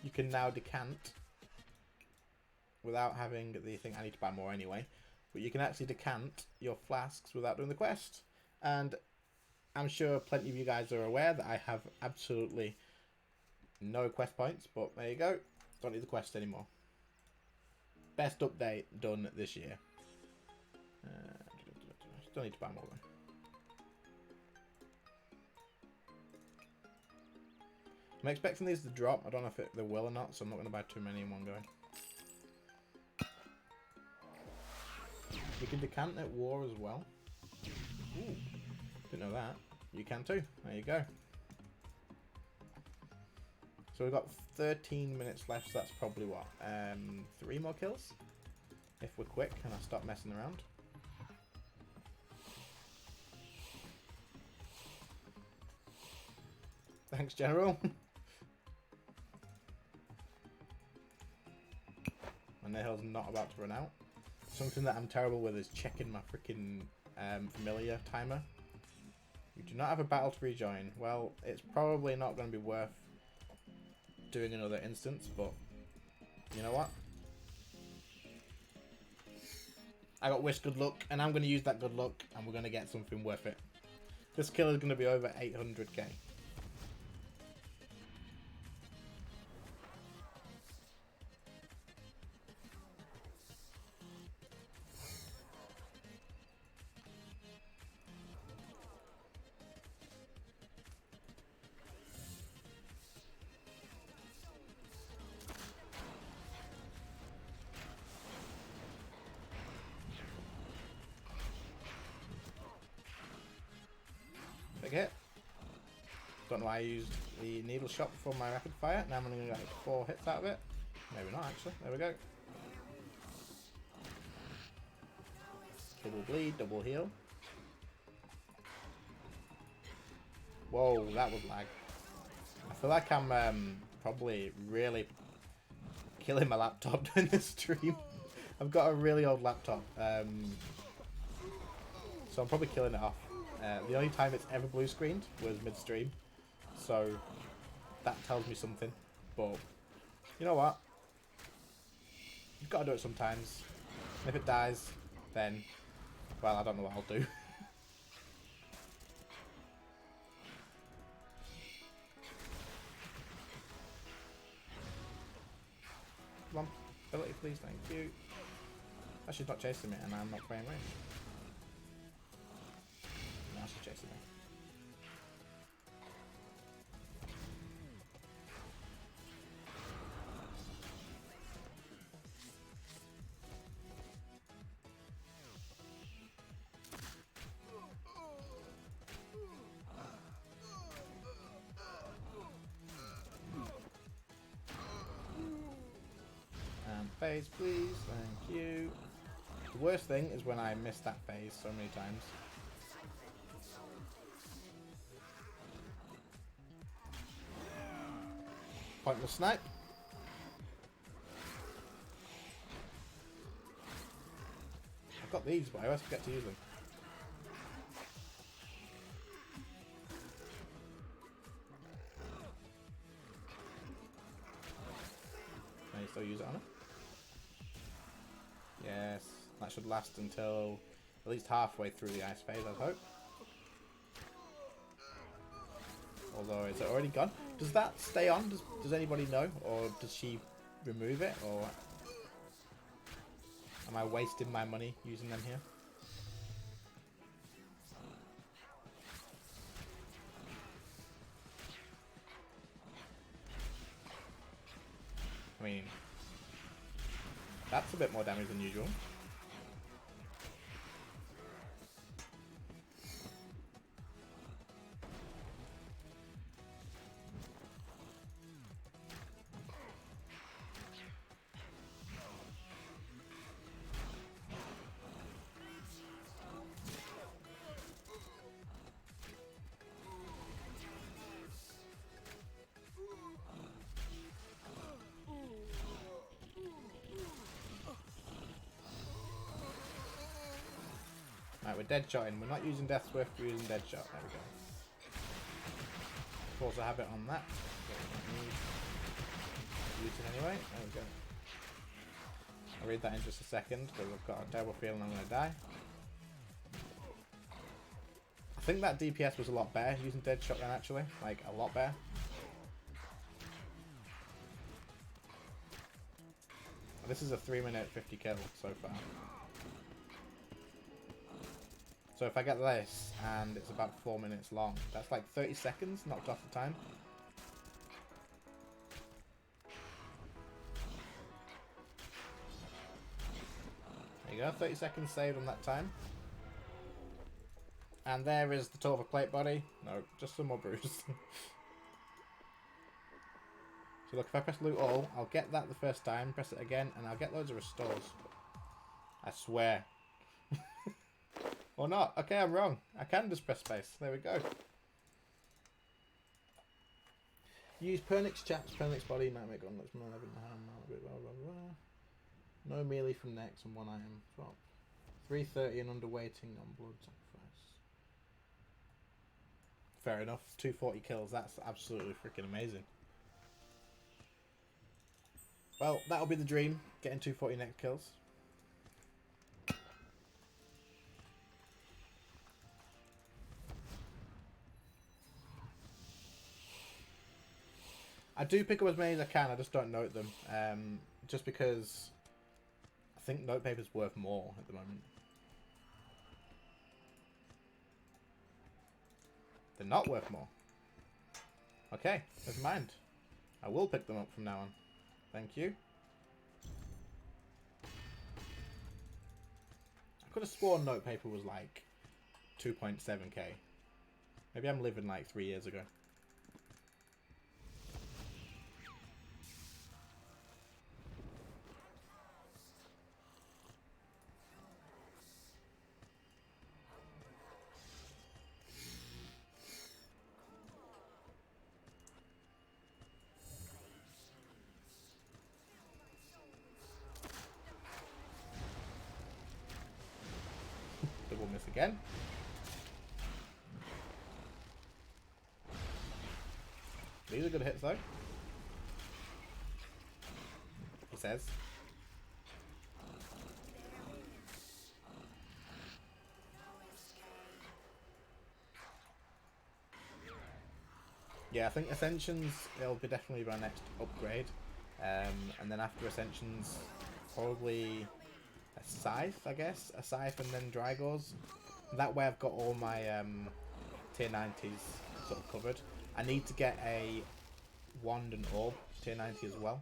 you can now decant without having the thing. I need to buy more anyway, but you can actually decant your flasks without doing the quest. And I'm sure plenty of you guys are aware that I have absolutely no quest points, but there you go. Don't need the quest anymore. Best update done this year. Still need to buy more though. I'm expecting these to drop. I don't know if they will or not, so I'm not going to buy too many in one go. You can decant at war as well. Ooh, didn't know that. You can too. There you go. So we've got 13 minutes left, so that's probably what? 3 more kills? If we're quick and I stop messing around. Thanks, General. My nail's not about to run out. Something that I'm terrible with is checking my freaking familiar timer. You do not have a battle to rejoin. Well, it's probably not going to be worth doing another instance, but you know what? I got wish good luck, and I'm going to use that good luck, and we're going to get something worth it. This kill is going to be over 800k. Big hit. Don't know why I used the needle shot before my rapid fire. Now I'm going to get like 4 hits out of it. Maybe not actually. There we go. Double bleed, double heal. Whoa, that was lag. I feel like I'm probably really killing my laptop during this stream. I've got a really old laptop, so I'm probably killing it off. The only time it's ever blue screened was mid-stream, so that tells me something. But you know what? You've got to do it sometimes. And if it dies, then, well, I don't know what I'll do. Come on, ability please, thank you. Oh, she's not chasing me and I'm not playing range. Now she's chasing me. Phase, please. Thank you. The worst thing is when I miss that phase so many times. Pointless snipe. I've got these, but I always forget to use them. Can you still use it on her? Yes, that should last until at least halfway through the ice phase, I hope. Although, is it already gone? Does that stay on? Does anybody know? Or does she remove it? Or am I wasting my money using them here? I mean, that's a bit more damage than usual. we're dead shotting. We're not using Death Swift, we're using dead shot. There we go. Force a habit on that. Use it anyway. There we go. I'll read that in just a second because I've got a terrible feeling I'm going to die. I think that DPS was a lot better using dead shotgun actually. Like, a lot better. This is a 3-minute 50 kill so far. So if I get this and it's about 4 minutes long, that's like 30 seconds knocked off the time. There you go, 30 seconds saved on that time. And there is the total plate body. No, just some more brews. So look, if I press loot all, I'll get that the first time, press it again, and I'll get loads of restores. I swear. Or not. Okay, I'm wrong. I can just press space. There we go. Use Pernix chaps, Pernix body, nightmare gauntlets, blah, blah, blah, blah. No melee from next and 1 item. Drop. 330 and underweighting on blood sacrifice. Fair enough. 240 kills. That's absolutely freaking amazing. Well, that'll be the dream, getting 240 next kills. I do pick up as many as I can, I just don't note them. Just because I think notepaper's worth more at the moment. They're not worth more. Okay, never mind. I will pick them up from now on. Thank you. I could have sworn notepaper was like 2.7k. Maybe I'm living like 3 years ago. Double miss again. These are good hits though. He says. Yeah, I think Ascensions, it'll be definitely my next upgrade. And then after Ascensions, probably a Scythe, I guess. A Scythe and then Drygors. That way I've got all my tier 90s sort of covered. I need to get a Wand and Orb tier 90 as well.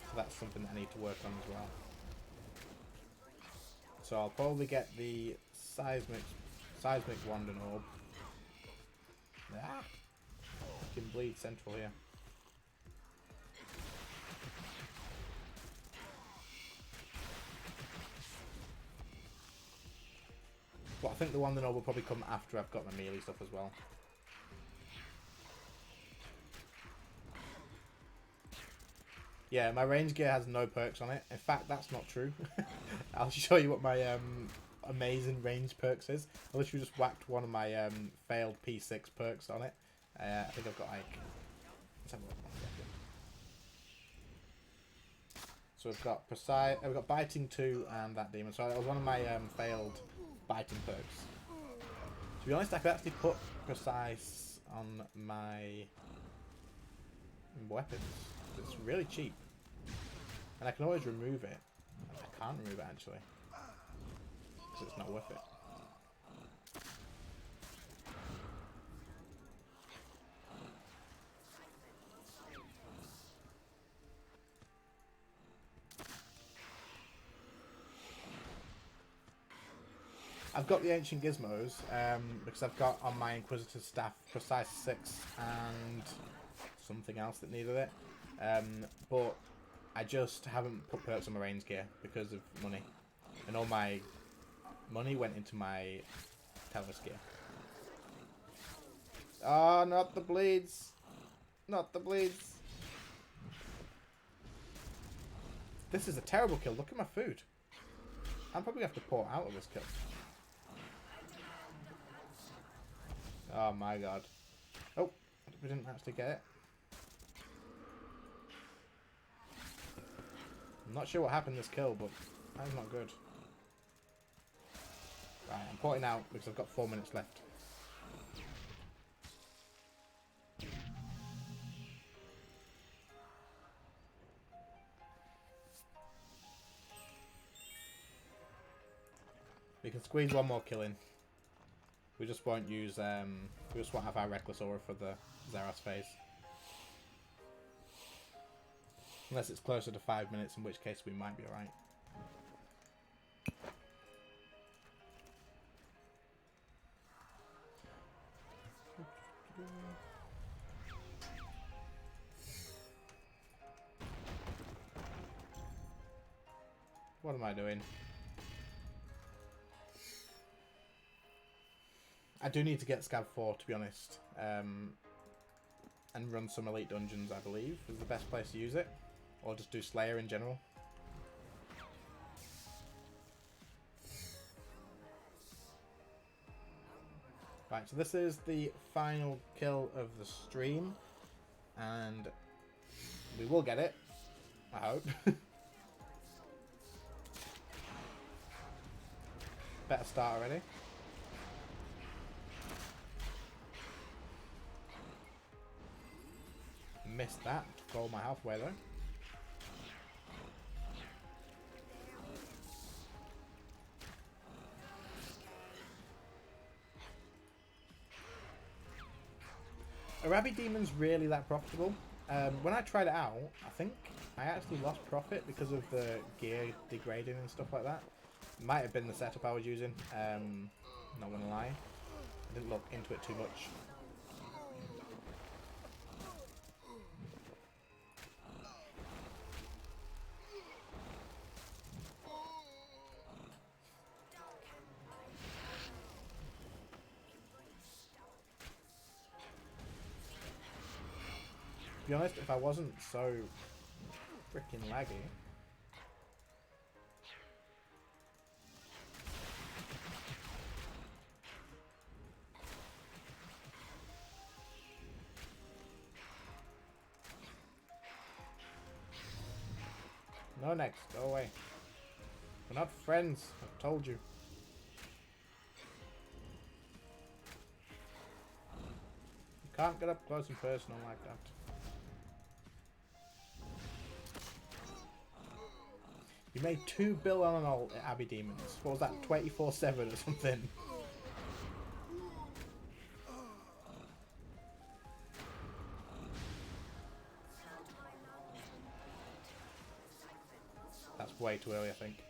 So that's something that I need to work on as well. So I'll probably get the Seismic Wand and Orb. Ah! I can bleed central here. But I think the Wand and Orb will probably come after I've got my melee stuff as well. Yeah, my range gear has no perks on it. In fact, that's not true. I'll show you what my amazing range perks is. I literally just whacked one of my failed P6 perks on it. I think I've got like... Let's have a look. So we've got precise. We've got biting 2 and that demon. So that was one of my failed biting perks. To be honest, I could actually put precise on my weapons. It's really cheap. And I can always remove it. I can't remove it actually. Because it's not worth it. I've got the ancient gizmos because I've got on my Inquisitor staff precise 6 and something else that needed it. But I just haven't put perks on my range gear because of money. And all my money went into my Talos gear. Oh, not the bleeds. Not the bleeds. This is a terrible kill. Look at my food. I'm probably going to have to port out of this kill. Oh my god. Oh, we didn't actually get it. I'm not sure what happened this kill, but that's not good. Right, I'm porting out because I've got 4 minutes left. We can squeeze one more kill in. We just won't use, we just won't have our Reckless Aura for the Zaros phase. Unless it's closer to 5 minutes, in which case we might be alright. What am I doing? I do need to get Scab 4, to be honest. And run some Elite Dungeons, I believe, is the best place to use it. Or just do Slayer in general. Right, so this is the final kill of the stream. And we will get it. I hope. Better start already. Missed that. Roll my health away though. Are Abbey Demons really that profitable? When I tried it out, I think I actually lost profit because of the gear degrading and stuff like that. Might have been the setup I was using. Not gonna lie. I didn't look into it too much. To be honest, if I wasn't so freaking laggy. No next, go away. We're not friends, I've told you. You can't get up close and personal like that. You made 2 bill on an ult at Abbey Demons. What was that, 24/7 or something? That's way too early, I think.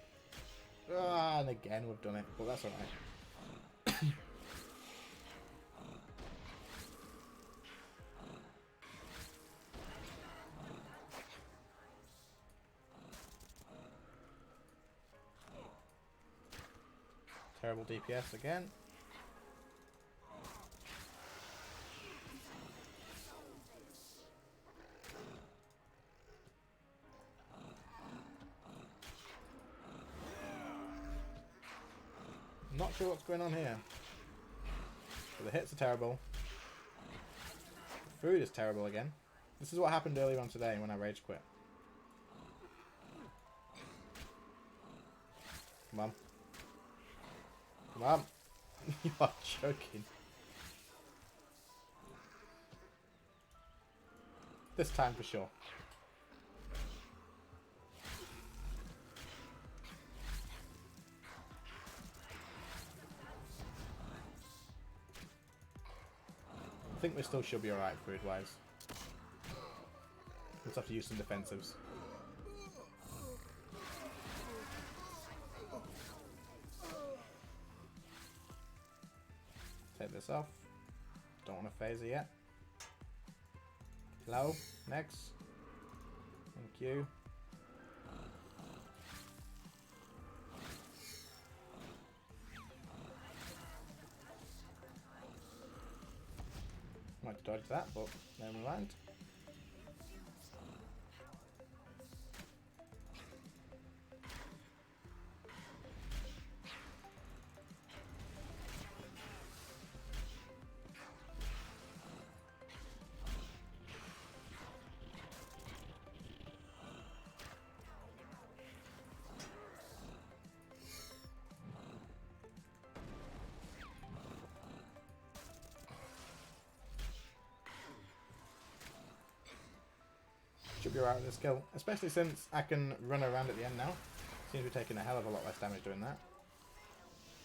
Ah, and again we've done it, but that's alright. Terrible DPS again. I'm not sure what's going on here. But the hits are terrible. The food is terrible again. This is what happened earlier on today when I rage quit. Come on. Come on. You are joking. This time for sure. I think we still should be alright food-wise. We'll have to use some defensives. Take this off. Don't want to phase it yet. Hello, next. Thank you. Might dodge that, but never mind. should be alright with this kill. Especially since I can run around at the end now. Seems to be taking a hell of a lot less damage doing that.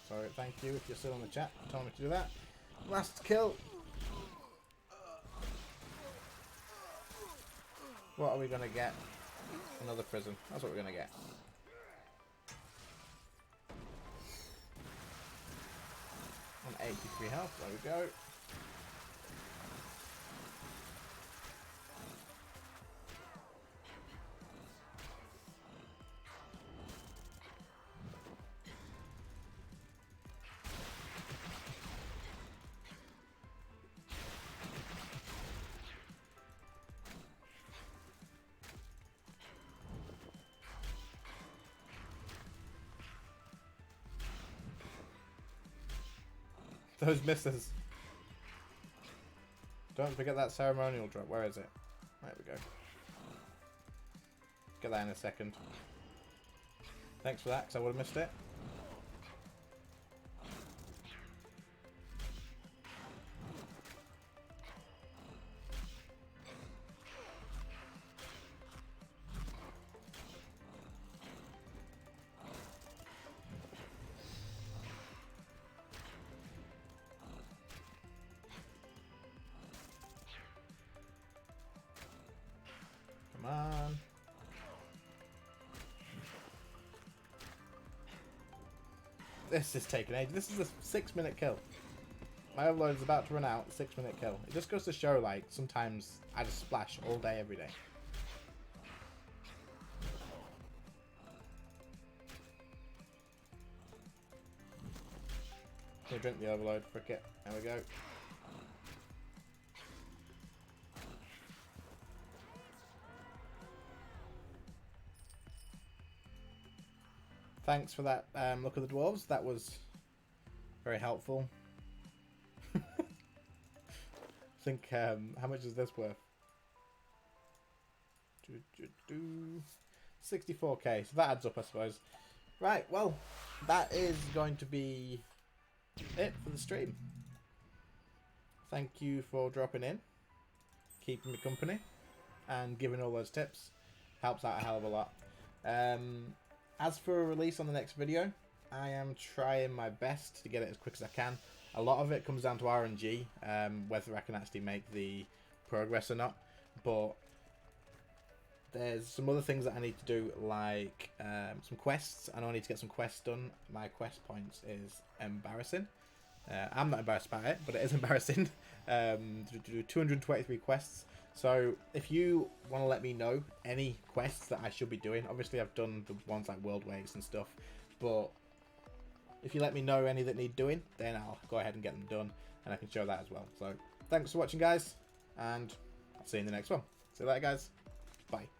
So thank you if you're still in the chat telling me to do that. Last kill. What are we going to get? Another prison. That's what we're going to get. On 83 health. There we go. Those misses. Don't forget that ceremonial drop. Where is it? There we go. Get that in a second. Thanks for that, because I would have missed it. Come on. This is taking ages. This is a 6-minute kill. My overload is about to run out. 6-minute kill. It just goes to show, like, sometimes I just splash all day, every day. Gonna drink the overload. Frick it. There we go. Thanks for that look at the dwarves. That was very helpful. I think, how much is this worth? 64k. So that adds up, I suppose. Right, well, that is going to be it for the stream. Thank you for dropping in, keeping me company, and giving all those tips. Helps out a hell of a lot. As for a release on the next video, I am trying my best to get it as quick as I can. A lot of it comes down to RNG, whether I can actually make the progress or not. But there's some other things that I need to do, like some quests. I know I need to get some quests done. My quest points is embarrassing. I'm not embarrassed about it, but it is embarrassing. To do 223 quests. So if you want to let me know any quests that I should be doing, obviously I've done the ones like World Waves and stuff, but if you let me know any that need doing, then I'll go ahead and get them done, and I can show that as well. So thanks for watching, guys, and I'll see you in the next one. See you later, guys. Bye.